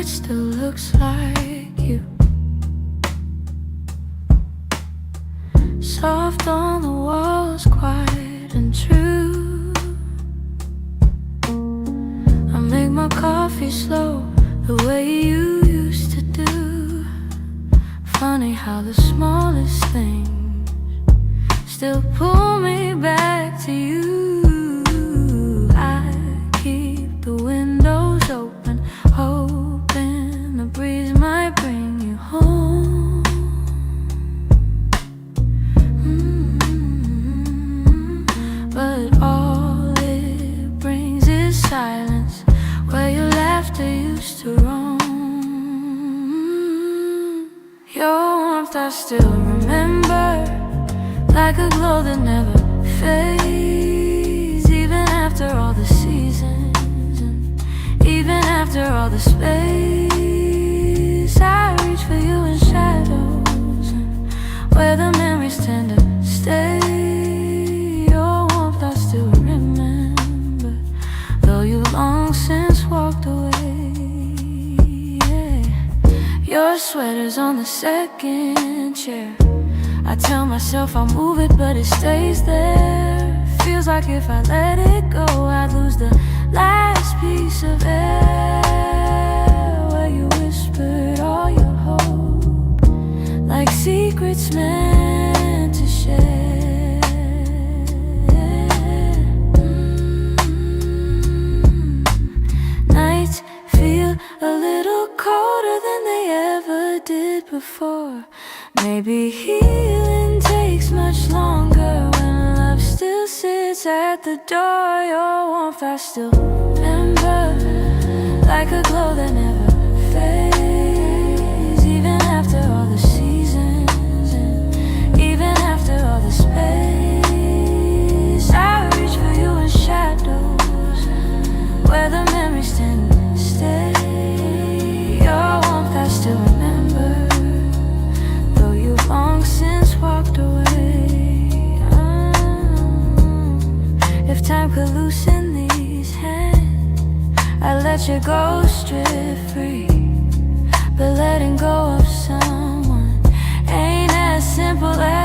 it still looks like you. Soft on the walls, quiet and true. I make my coffee slow, the way you used to do. Funny how the smallest things still pull me back to you. I keep the windows open, hoping the breeze might bring you home. But all it brings is silence, where your laughter used to roam. Your warmth I still remember, like a glow that never fades. Even after all the seasons, and even after all the space, I reach for you in shadows, and where the memories tend to stay. Your warmth I still remember, though you long since walked away. Yeah. Your sweater's on the second chair. I tell myself I'll move it, but it stays there. Feels like if I let it go, I'd lose the last piece of air, where you whispered all your hope, like secrets meant to share. Nights feel a little colder than they ever did before. Maybe healing takes much longer when love still sits at the door. Your warmth I still remember, like a glow that never fades. Even after all the seasons, and even after all the space, I reach for you in shadows, where the memories tend to stay. Your warmth I still remember, long since walked away. If time could loosen these hands, I'd let you go strip free. But letting go of someone ain't as simple as